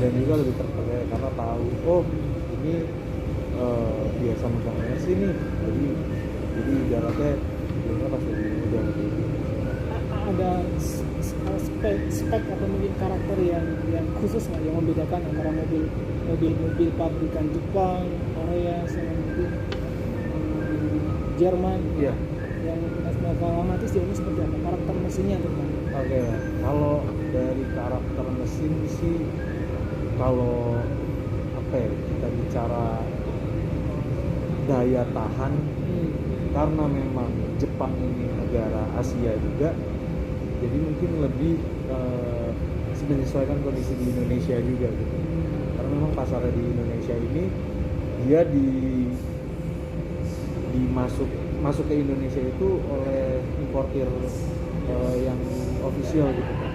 dan juga lebih terpercaya karena tahu ini biasa megang Mercy nih. Jadi ibaratnya dia pasti lebih mudah. Ada spek atau mungkin karakter yang khusus nggak yang membedakan antara mobil pabrikan Jepang, Korea, sama mungkin Jerman, yang otomatis jauhnya seperti apa karakter mesinnya terutama? Kalau dari karakter mesin sih, kalau kita bicara daya tahan, karena memang Jepang ini negara Asia juga, jadi mungkin lebih menyesuaikan kondisi di Indonesia juga gitu. Karena memang pasarnya di Indonesia ini dia masuk ke Indonesia itu oleh importir yang official gitu kan.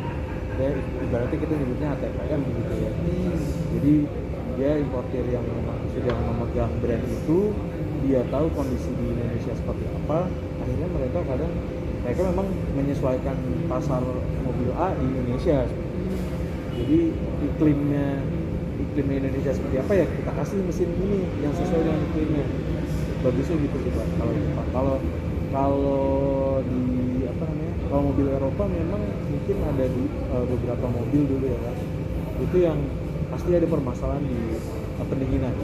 Ya ibaratnya kita nyebutnya ATPM gitu ya. Jadi dia importir yang memang sudah memegang brand itu, dia tahu kondisi di Indonesia seperti apa. Akhirnya mereka memang menyesuaikan pasar mobil A di Indonesia. Jadi iklimnya Indonesia seperti apa ya, kita kasih mesin ini yang sesuai dengan iklimnya. Bagusnya gitu sih Pak kalau Jepang. Kalau di kalau mobil Eropa memang mungkin ada di beberapa mobil dulu ya Pak, itu yang pasti ada permasalahan di pendinginan.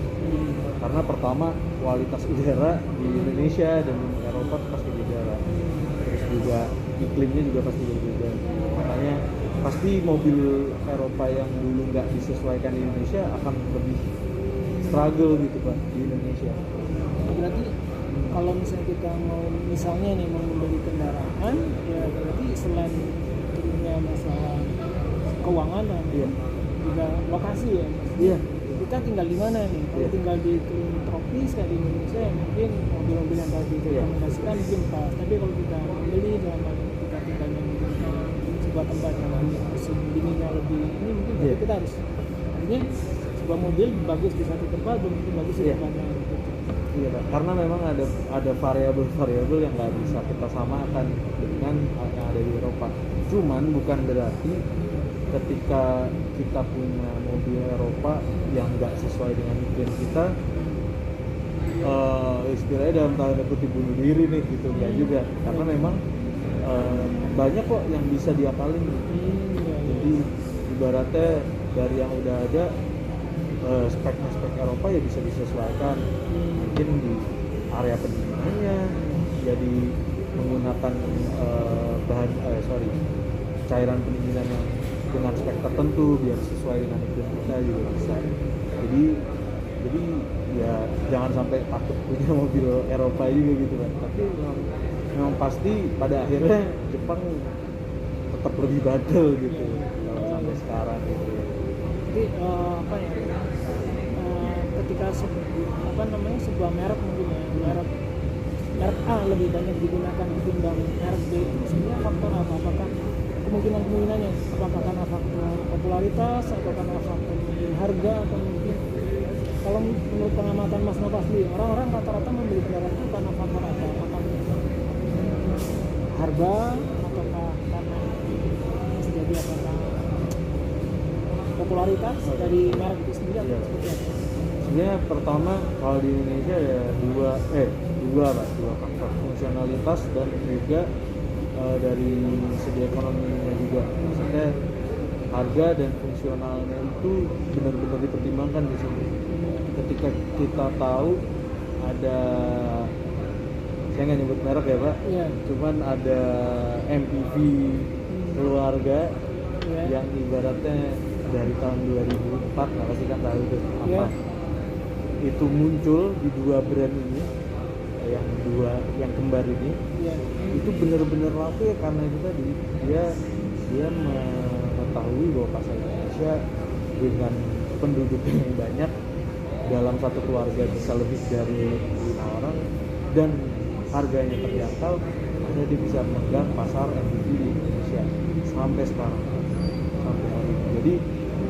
Karena pertama kualitas udara di Indonesia dan di Eropa pasti beda, terus juga iklimnya juga pasti berbeda. Makanya pasti mobil Eropa yang dulu nggak disesuaikan di Indonesia akan lebih struggle gitu Pak di Indonesia. Berarti kalau misalnya kita mau nih mau membeli kendaraan, ya berarti selain tentunya masalah keuangan dan Iya. juga lokasi ya. Iya. Kita tinggal di mana nih? Kalau Iya. tinggal di iklim tropis kayak di Indonesia, ya mungkin mobil-mobil yang tadi direkomendasikan mungkin pas. Tapi kalau kita beli dalam hal ini kita tinggalnya di sebuah tempat yang musim dinginnya lebih ini mungkin berarti kita harus artinya sebuah mobil bagus di satu tempat belum tentu bagus di tempat yang gitu. Iya Pak, karena memang ada variabel-variabel yang nggak bisa kita samakan dengan yang ada di Eropa. Cuman bukan berarti ketika kita punya mobil Eropa yang nggak sesuai dengan iklim kita, istilahnya dalam tanda kutip bunuh diri nih gitu, nggak juga. Karena memang banyak kok yang bisa diakalin. Jadi ibaratnya dari yang udah ada spek Eropa ya bisa disesuaikan. Mungkin di area pendinginannya jadi menggunakan cairan pendinginan yang dengan spek tertentu biar sesuai dengan iklim kita juga bisa. Jadi ya jangan sampai takut punya mobil Eropa juga gitu kan. Tapi memang pasti pada akhirnya Jepang tetap lebih bandel gitu kalau sampai sekarang gitu. Jadi ketika sebuah merek mungkin ya merek A lebih banyak digunakan ketimbang merek B, sebenarnya faktor apa? Apakah kemungkinannya apakah karena faktor popularitas atau karena faktor harga atau mungkin kalau menurut pengamatan Mas Nopasli orang-orang rata-rata membeli kendaraan itu karena faktor apa? Apakah harga ataukah karena bisa jadi apakah popularitas dari merek itu sendiri atau seperti apa? Sebenarnya pertama kalau di Indonesia ya dua faktor, fungsionalitas dan juga dari segi ekonominya juga. Maksudnya harga dan fungsionalnya itu benar-benar dipertimbangkan di sini. Ketika kita tahu ada, saya nggak nyebut merek ya Pak, cuman ada MPV keluarga yang ibaratnya dari tahun 2004, nggak pasti kan tahu itu apa. Itu muncul di dua brand ini, yang kembar ini, itu benar-benar laku ya karena itu tadi dia mengetahui bahwa pasar Indonesia dengan penduduk yang banyak dalam satu keluarga bisa lebih dari 5 orang dan harganya terjangkau, akhirnya dia bisa memegang pasar MPV di Indonesia sampai sekarang sampai hari ini. Jadi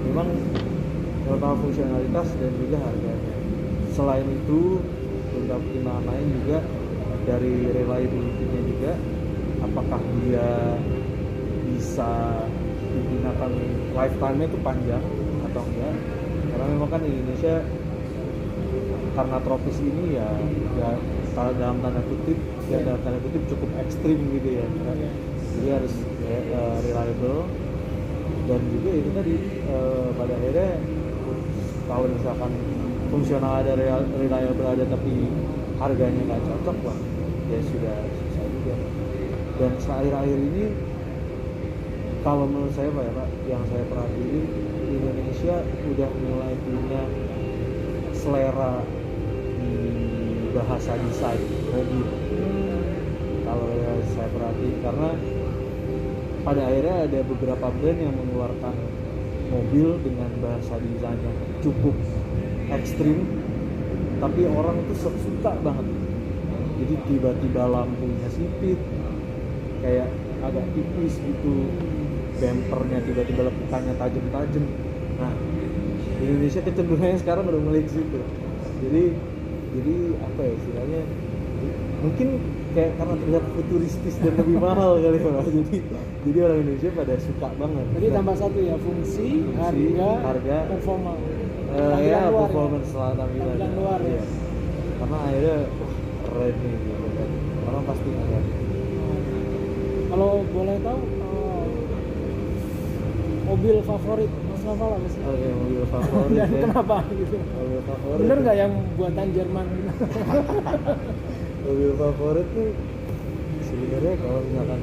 memang terutama fungsionalitas dan juga harganya. Selain itu beberapa pertimbangan lain juga dari reliability-nya juga, apakah dia bisa digunakan lifetime-nya itu panjang atau enggak. Karena memang kan Indonesia karena tropis ini ya dalam tanda kutip cukup ekstrim gitu ya. Jadi harus reliable dan juga itu tadi pada akhirnya kalau misalkan fungsional ada, reliable ada tapi harganya nggak cocok lah ya sudah susah juga. Dan akhir-akhir ini kalau menurut saya Pak yang saya perhatiin Indonesia udah mulai punya selera di bahasa desain mobil. Kalau saya perhatiin karena pada akhirnya ada beberapa brand yang mengeluarkan mobil dengan bahasa desain yang cukup ekstrim, tapi orang itu suka banget. Jadi tiba-tiba lampunya sipit, kayak agak tipis gitu, bempernya tiba-tiba lekukannya tajam-tajam. Nah, di Indonesia kecenderungannya sekarang udah mulai ke situ. Jadi apa ya istilahnya? Mungkin kayak karena terlihat futuristis dan lebih mahal kali ya. Jadi orang Indonesia pada suka banget. Jadi tambah satu ya, fungsi, harga, performa. Ya performance tampilan luar ya. Karena akhirnya keren nih gitu kan. Orang pasti ngeliat. Kalau boleh tahu mobil favorit Mas Novel apa sih? Oke, mobil favorit Dan ya. kenapa gitu? Mobil favorit. Bener nggak yang buatan Jerman gitu? Mobil favorit tuh sebenarnya kalau misalkan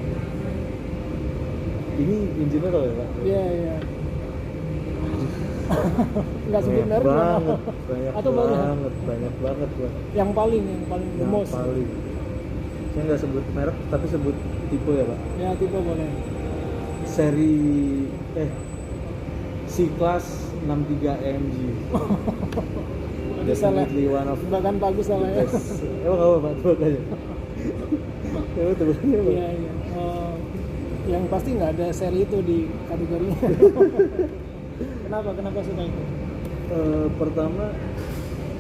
ini engineer ya Pak? Iya iya. Nggak sebut Banyak merek nggak? banget, banyak Atau banyak? banget Pak. Yang paling the Yang most. paling. Saya nggak sebut merek tapi sebut tipe ya Pak. Ya tipe boleh. Seri C-Class 63 AMG. Bisa lah. Definitely one of Bahkan bagus lah ya. best. Emang apa Pak? Tebak aja. Emang tebakannya Pak? Iya iya. Yang pasti nggak ada seri itu di kategorinya. Kenapa suka itu? Pertama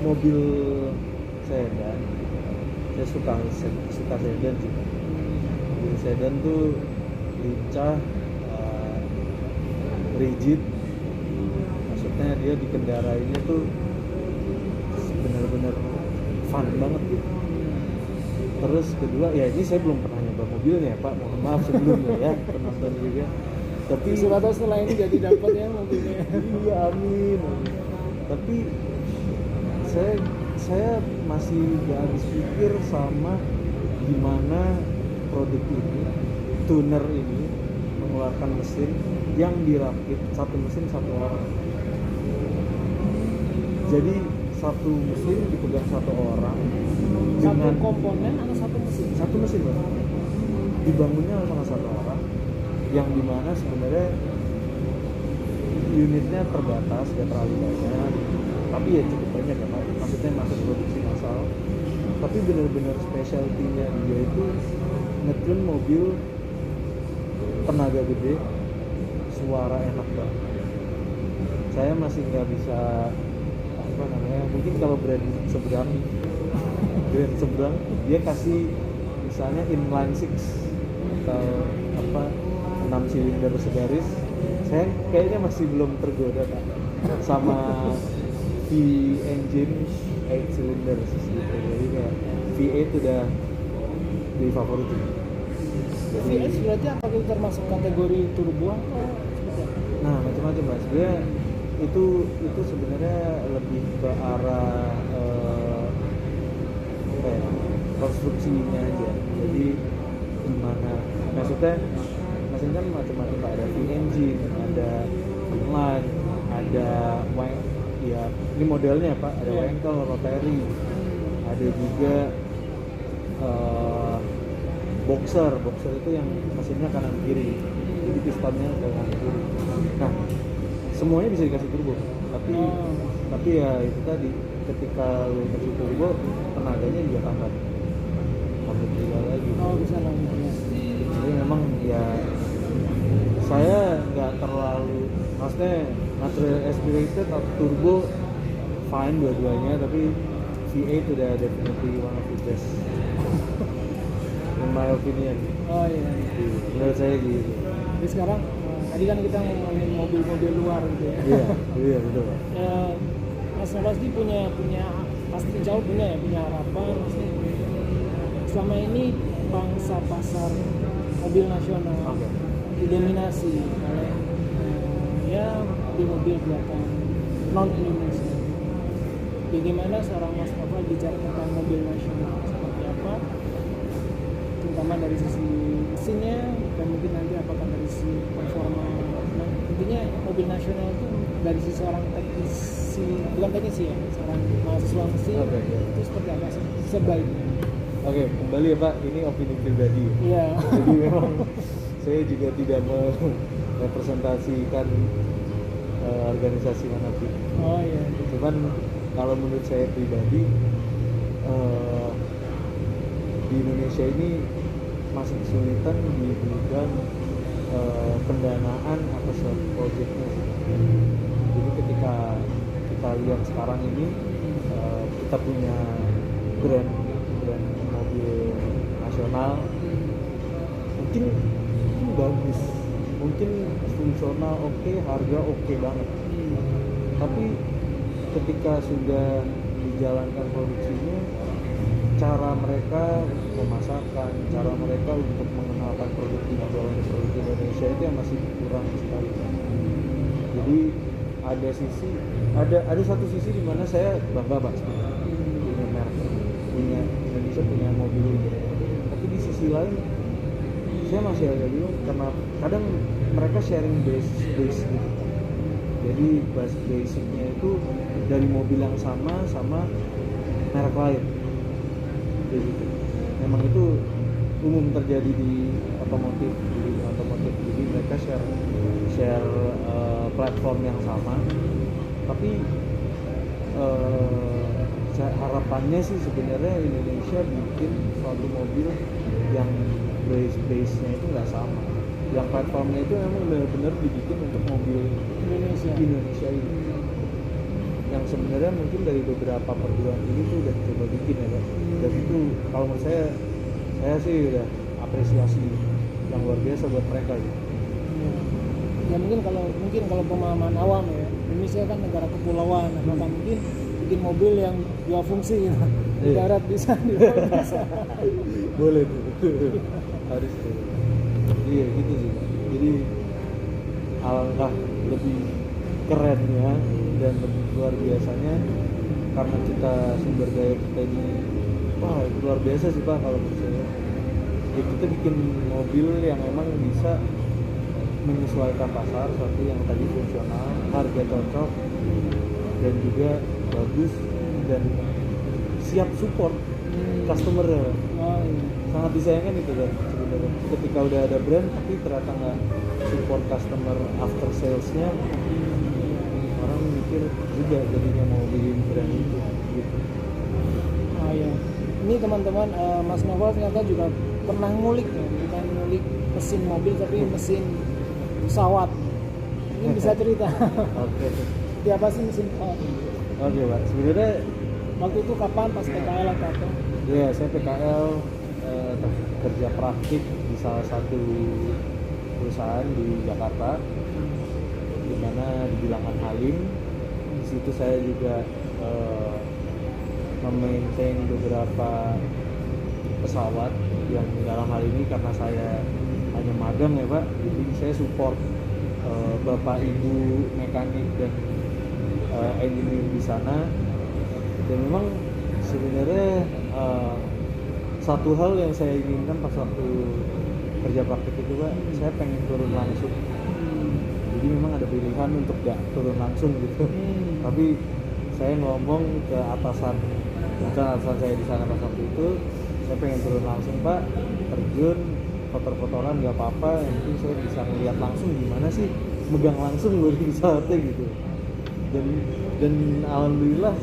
mobil sedan. Saya suka sedan sih. Mobil sedan tuh lincah, rigid. Maksudnya dia dikendarainya tuh benar-benar fun banget gitu. Terus kedua, ya ini saya belum pernah nyoba mobilnya Pak, mohon maaf sebelumnya ya penonton juga. Tapi Siapa tahu setelah ini jadi dapat ya mobilnya. iya amin. Tapi saya masih gak habis pikir sama gimana produk ini, tuner ini mengeluarkan mesin yang dirakit satu mesin satu orang. Jadi satu mesin dipegang satu orang Satu dengan komponen atau satu mesin? satu mesin Pak. Dibangunnya sama satu orang yang dimana sebenarnya unitnya terbatas, gak terlalu banyak, tapi ya cukup banyak ya Pak. Maksudnya masuk produksi massal. Tapi benar-benar specialty-nya dia itu ngetune mobil tenaga gede, suara enak banget. Saya masih nggak bisa apa namanya, mungkin kalau brand seberang dia kasih misalnya inline six atau apa 6 silinder segaris, saya kayaknya masih belum tergoda Kak sama V engine 8 cylinders gitu. Jadi kayak V8 udah di favorit. Jadi VS berarti apa itu termasuk kategori turbo atau seperti apa? nah macam-macam Mas. Sebenarnya itu sebenarnya lebih ke arah apa ya, konstruksinya aja. Jadi gimana maksudnya mesin kan macam-macam Pak, ada V engine, ada inline, ada ya ini modelnya Pak, ada Wankel, rotary, ada juga boxer itu yang mesinnya kanan kiri, jadi pistonnya kanan kiri. Nah semuanya bisa dikasih turbo, tapi ya itu tadi ketika lu kasih turbo tenaganya juga tambah juga lagi. Bisa lagi ya. Jadi memang ya saya nggak terlalu, maksudnya natural aspirated atau turbo fine dua-duanya, tapi V8 udah definitely one of the best in my opinion. Oh iya. Menurut saya gitu. Jadi sekarang tadi kan kita ngomongin mobil-mobil luar gitu ya. Iya betul Pak. Mas pasti punya pasti insya Allah punya harapan pasti selama ini bangsa pasar mobil nasional didominasi oleh ya mobil buatan non Indonesia. Bagaimana seorang Mas Novel bicara tentang mobil nasional seperti apa, terutama dari sisi mesinnya dan mungkin nanti apakah dari sisi performa. Nah, intinya mobil nasional itu dari sisi seorang teknisi, bukan teknisi ya, seorang mahasiswa mesin itu seperti apa sih sebaiknya? Oke, kembali ya Pak, ini opini pribadi. Iya. Jadi memang saya juga tidak merepresentasikan organisasi manapun. Oh iya. Cuman kalau menurut saya pribadi di Indonesia ini masih kesulitan di bidang pendanaan atas proyeknya. Jadi ketika kita lihat sekarang ini kita punya brand mobil nasional mungkin bagus, mungkin fungsional oke, harga oke banget, tapi ketika sudah dijalankan produksinya, cara mereka memasarkan, cara mereka untuk mengenalkan produk di Indonesia itu yang masih kurang sekali. Jadi ada satu sisi di mana saya bangga Pak punya merek, punya Indonesia punya mobil ini. Tapi di sisi lain saya masih agak bingung karena kadang mereka sharing base gitu. Jadi basicnya itu dari mobil yang sama merek lain. Jadi gitu. Memang itu umum terjadi di otomotif. Jadi mereka share platform yang sama. Tapi harapannya sih sebenarnya Indonesia bikin suatu mobil yang base-nya itu nggak sama. Yang platformnya itu memang benar-benar dibikin untuk mobil Indonesia ini. Yang sebenarnya mungkin dari beberapa perguruan tinggi itu udah coba bikin ya Pak. Dan itu kalau menurut saya sih udah apresiasi yang luar biasa buat mereka gitu. Ya mungkin kalau pemahaman awam ya, Indonesia kan negara kepulauan, maka mungkin bikin mobil yang dua fungsi gitu. Di darat bisa, di laut bisa. Boleh tuh. Harus tuh. Iya gitu sih. Jadi alangkah lebih kerennya dan lebih luar biasanya karena sumber daya kita ini luar biasa sih Pak kalau menurut saya. Ya, kita bikin mobil yang memang bisa menyesuaikan pasar, satu yang tadi fungsional, harga cocok dan juga bagus dan siap support customer ya. Sangat disayangkan itu kan sebenarnya ketika udah ada brand tapi ternyata nggak support customer after salesnya, orang mikir juga jadinya mau beli brand itu gitu. Ya. Ini teman-teman, Mas Novel ternyata juga pernah ngulik ya, bukan ngulik mesin mobil tapi mesin pesawat. Ini bisa cerita. Oke. Di apa sih mesin pesawat? Oke Pak, sebenarnya waktu itu kapan pas PKL atau apa? Ya, saya PKL kerja praktik di salah satu perusahaan di Jakarta, di mana di Bilangan Halim. Di situ saya juga memaintain beberapa pesawat yang dalam hal ini karena saya hanya magang ya Pak, jadi saya support bapak ibu mekanik dan engineer di sana. Dan memang sebenarnya satu hal yang saya inginkan pas waktu kerja praktik itu Pak, saya pengen turun langsung. Jadi memang ada pilihan untuk gak turun langsung gitu. Tapi saya ngomong ke atasan saya di sana pas waktu itu, saya pengen turun langsung Pak, terjun foto-fotoran nggak apa-apa, yang penting saya bisa melihat langsung gimana sih megang langsung dari pesawatnya gitu. Dan alhamdulillah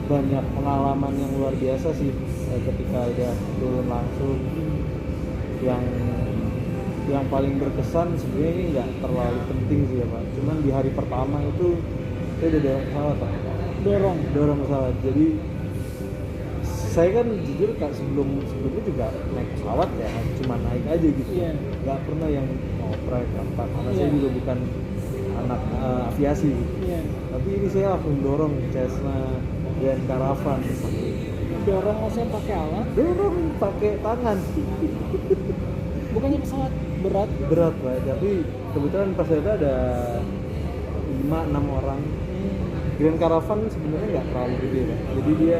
banyak pengalaman yang luar biasa sih ketika udah turun langsung. Yang paling berkesan sebenarnya ini nggak terlalu penting sih ya Pak, cuman di hari pertama itu saya udah dorong pesawat. Jadi saya kan jujur sebelumnya juga naik pesawat ya, cuma naik aja gitu, nggak pernah yang ngoprek apa, karena saya juga bukan anak aviasi gitu. Tapi ini saya langsung dorong Cessna Grand Caravan. Dorong maksudnya pakai alat? Dorong pakai tangan. Bukannya pesawat berat Pak, tapi kebetulan pas itu ada 5-6 orang. Grand Caravan sebenarnya nggak terlalu gede Pak, jadi dia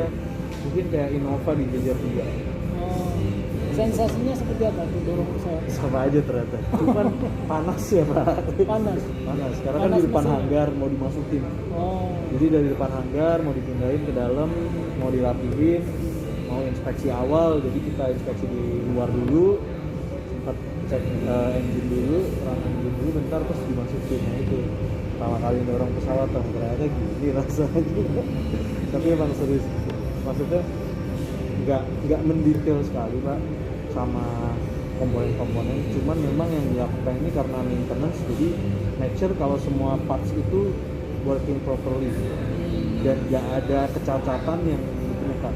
mungkin kayak Innova di Jajar 3. Sensasinya seperti apa tuh dorong pesawat? Sama aja ternyata, cuman panas ya Pak. Panas, karena kan di depan hanggar mau dimasukin. Jadi dari depan hanggar mau dipindahin ke dalam, mau dirapihin, mau inspeksi awal, jadi kita inspeksi di luar dulu, sempat cek engine dulu bentar, terus dimasukin. Nah itu pertama kali dorong pesawat, ternyata gini rasanya. Tapi emang serius, maksudnya nggak mendetail sekali Pak sama komponen-komponen, cuman memang yang dilakukan ini karena maintenance, jadi make sure kalau semua parts itu working properly dan nggak ada kecacatan yang ditemukan.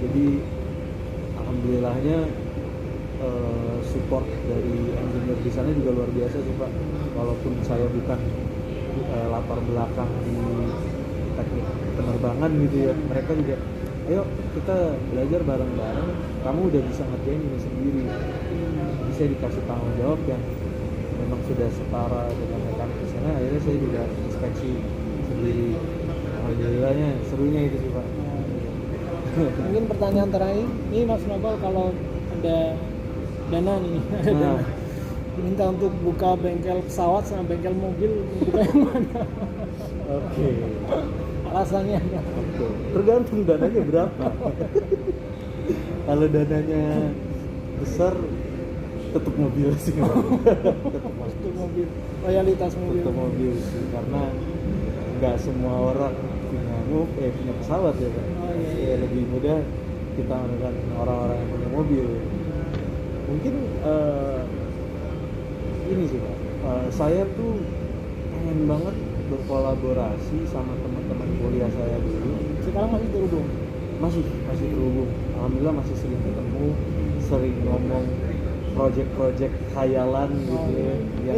Jadi alhamdulillahnya support dari engineer di sana juga luar biasa sih Pak. Walaupun saya bukan latar belakang di teknik penerbangan gitu ya, mereka juga ayo kita belajar bareng-bareng, kamu udah bisa ngerjain ini sendiri. Jadi saya dikasih tanggung jawab yang memang sudah setara dengan mekanik di sana, akhirnya saya juga inspeksi sendiri. Alhamdulillahnya serunya itu sih Pak. Mungkin pertanyaan terakhir, ini Mas Novel kalau ada dana nih, Nah, diminta untuk buka bengkel pesawat sama bengkel mobil, buka yang mana? oke. Alasannya apa? Oke. Tergantung dananya berapa. Kalau dananya besar, tetap mobil sih. Untuk mobil, loyalitas mobil. Tetap mobil sih, karena nggak semua orang punya pesawat ya Pak. Oh, iya, iya. Ya, lebih mudah kita menemukan orang-orang yang punya mobil. Mungkin ini sih Pak, saya tuh pengen banget berkolaborasi sama teman-teman kuliah saya dulu. Sekarang masih terhubung. Masih terhubung, alhamdulillah masih sering ketemu, sering ngomong project-project khayalan gitu ya.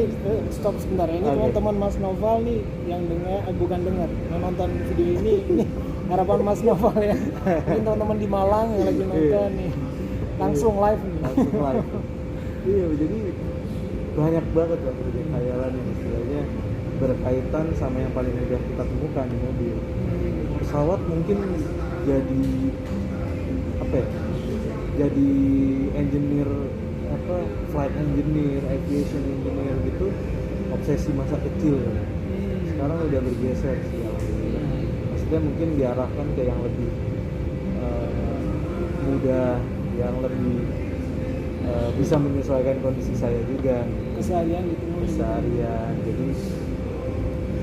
Stop sebentar, ini Oke. teman-teman Mas Novel nih yang dengar, bukan dengar, yang nonton video ini harapan Mas Novel ya. Mungkin teman-teman di Malang yang lagi nonton nih, langsung live nih. Langsung live. Iya, jadi banyak banget lah project khayalan yang istilahnya berkaitan sama yang paling mudah kita temukan di mobil. Pesawat mungkin jadi apa ya? Jadi engineer flight engineer, aviation engineer gitu, obsesi masa kecil. Sekarang udah bergeser sih alhamdulillah. Maksudnya mungkin diarahkan ke yang lebih mudah, yang lebih bisa menyesuaikan kondisi saya juga. Keseharian gitu. Keseharian, jadi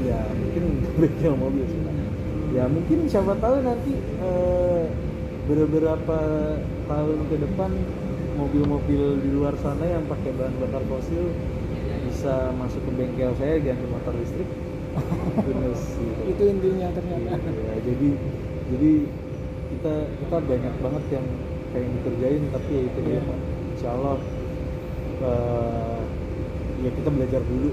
ya mungkin bengkel mobil sih Pak. Ya mungkin siapa tahu nanti beberapa tahun ke depan mobil-mobil di luar sana yang pakai bahan bakar fosil bisa masuk ke bengkel saya ganti motor listrik. Bener sih. Itu intinya ternyata. Ya, jadi kita banyak banget yang pengen dikerjain, tapi ya itu dia Pak. Insya Allah ya kita belajar dulu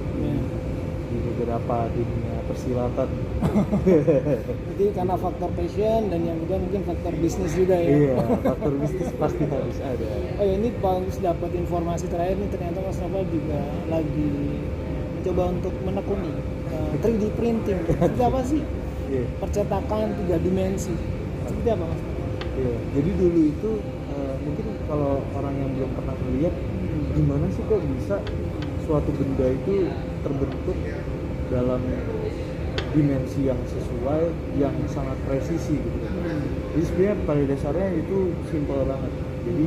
di beberapa dunia persilatan. Jadi karena faktor passion dan yang kedua mungkin faktor bisnis juga ya. Iya, faktor bisnis pasti harus ada. Oh ya, ini bagus dapat informasi terakhir nih, ternyata Mas Novel juga lagi mencoba untuk menekuni 3D printing. Seperti apa sih? Iya. Percetakan 3 dimensi. Seperti apa Mas? Iya. Jadi dulu itu mungkin kalau orang yang belum pernah melihat, gimana sih kok bisa suatu benda itu terbentuk dalam dimensi yang sesuai, yang sangat presisi gitu. Jadi sebenarnya pada dasarnya itu simple banget. Jadi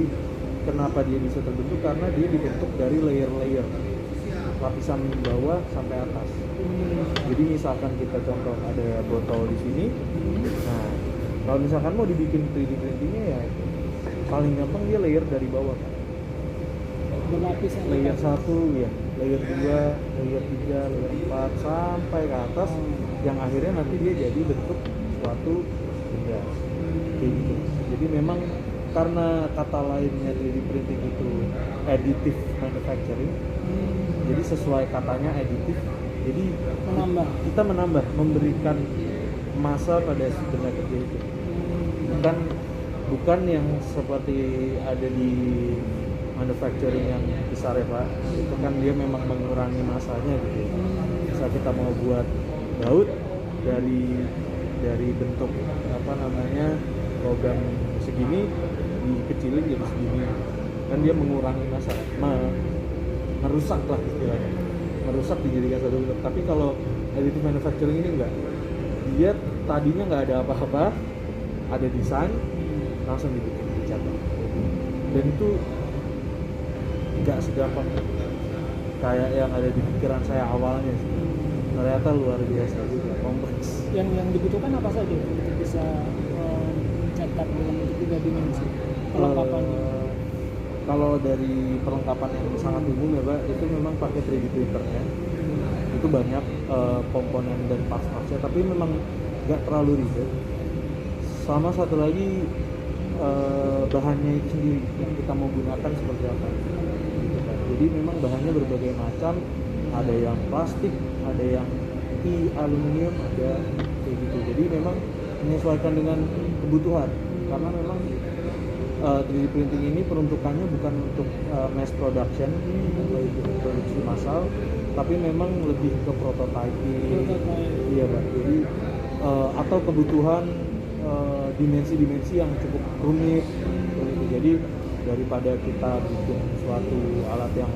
kenapa dia bisa terbentuk? Karena dia dibentuk dari layer-layer, lapisan bawah sampai atas. Jadi misalkan kita contoh ada botol di sini. Nah, kalau misalkan mau dibikin 3D printingnya ya paling gampang dia layer dari bawah. Berlapis Layer 1 ya, layer 2, layer 3, layer 4 sampai ke atas, yang akhirnya nanti dia jadi bentuk suatu benda kayak gitu. Jadi memang karena kata lainnya 3D printing itu additive manufacturing, jadi sesuai katanya additive, jadi kita menambah, memberikan massa pada si benda kerja itu, bukan yang seperti ada di manufacturing yang besar ya Pak. Itu kan dia memang mengurangi masanya gitu. Misal kita mau buat baut dari bentuk logam segini dikecilin jadi segini, kan dia mengurangi massa, merusak lah istilahnya, merusak dijadikan satu bentuk. Tapi kalau additive manufacturing ini enggak, dia tadinya nggak ada apa-apa, ada desain langsung dibikin dicetak, dan itu nggak segampang kayak yang ada di pikiran saya awalnya sih. Ternyata luar biasa juga, kompleks. Yang dibutuhkan apa saja untuk bisa cetak dalam bentuk 3 dimensi perlengkapannya? Kalau dari perlengkapan yang sangat umum ya Pak, itu memang pakai 3D printernya. Itu banyak komponen dan parts-partsnya, tapi memang nggak terlalu ribet. Sama satu lagi bahannya itu sendiri yang kita mau gunakan seperti apa. Jadi memang bahannya berbagai macam, ada yang plastik, ada yang aluminium, ada kayak gitu. Jadi memang menyesuaikan dengan kebutuhan, karena memang 3D printing ini peruntukannya bukan untuk mass production atau itu produksi massal, tapi memang lebih ke prototyping. Iya Pak. Jadi atau kebutuhan dimensi-dimensi yang cukup rumit gitu. Jadi daripada kita bikin suatu alat yang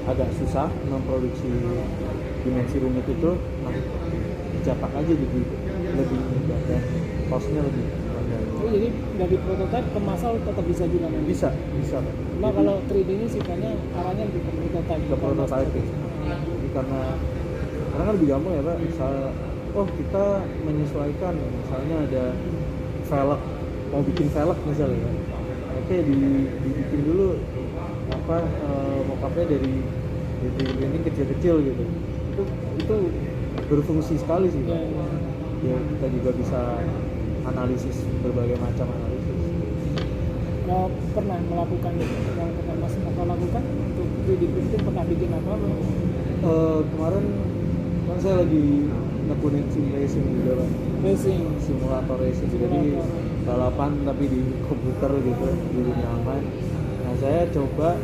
agak susah memproduksi dimensi rumit itu, nah dicetak aja jadi lebih mudah dan costnya lebih rendah. Oh, jadi dari prototipe ke massal tetap bisa juga nanti? Bisa Pak. Cuma kalau 3D ini sifatnya arahnya lebih ke prototype. Ke prototyping. Jadi karena kan lebih gampang ya Pak. Misal kita menyesuaikan, misalnya ada velg, mau bikin velg misalnya, oke dibikin dulu mock-up-nya dari 3D printing kecil-kecil gitu. Itu berfungsi sekali sih Pak. Ya, kita juga bisa analisis, berbagai macam analisis. Kalau pernah melakukan itu, yang pernah Mas Nova lakukan untuk 3D printing, pernah bikin apa? Kemarin kan saya lagi nekunin sim racing juga Pak. Simulator racing. Jadi balapan tapi di komputer gitu, di dunia online. Nah saya coba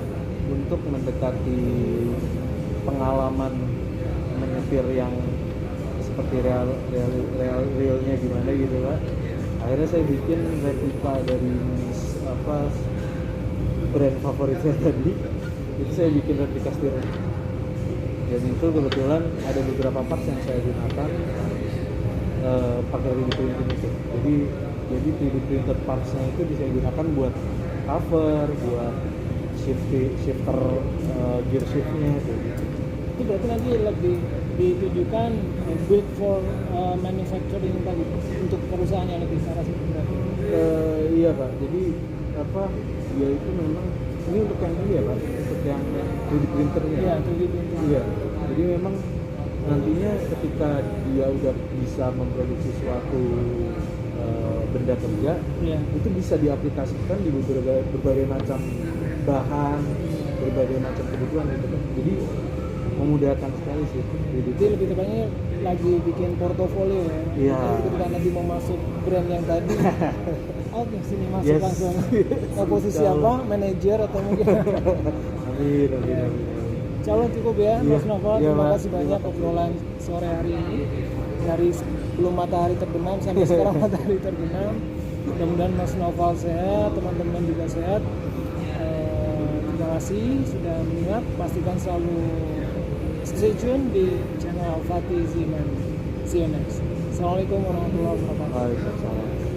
untuk mendekati pengalaman menyetir yang seperti realnya gimana gitu Pak. Akhirnya saya bikin replika dari brand favorit saya tadi. Itu saya bikin replika setir. Dan itu kebetulan ada beberapa parts yang saya gunakan pakai 3D printing itu. Jadi 3D printed parts-nya itu bisa digunakan buat cover, buat shifter gear shift-nya gitu. Itu berarti nanti lebih ditujukan build for manufacturing tadi untuk perusahaan yang lebih keras itu berarti? Iya Pak. Jadi ya itu memang ini untuk yang ini ya Pak, untuk yang 3D printernya. Iya, 3D printer. Iya. Jadi memang nantinya ketika dia udah bisa memproduksi suatu benda kerja, itu bisa diaplikasikan di berbagai macam bahan, berbagai macam kebutuhan gitu kan. Jadi memudahkan sekali sih. Jadi lebih tepatnya lagi bikin portofolio ya. Iya. Ketika nanti mau masuk brand yang tadi, sini masuk langsung. Mau posisi apa? Manajer atau mungkin? Amin. Calon cukup ya, Mas Nova. Terima kasih banyak obrolan sore hari ini. Dari sebelum matahari terbenam sampai sekarang matahari terbenam. Mudah-mudahan Mas Noval sehat, teman-teman juga sehat. Terima kasih sudah menyimak. Pastikan selalu stay tune di channel Fatih Ziman. See you next. Assalamualaikum warahmatullahi wabarakatuh. Waalaikumsalam.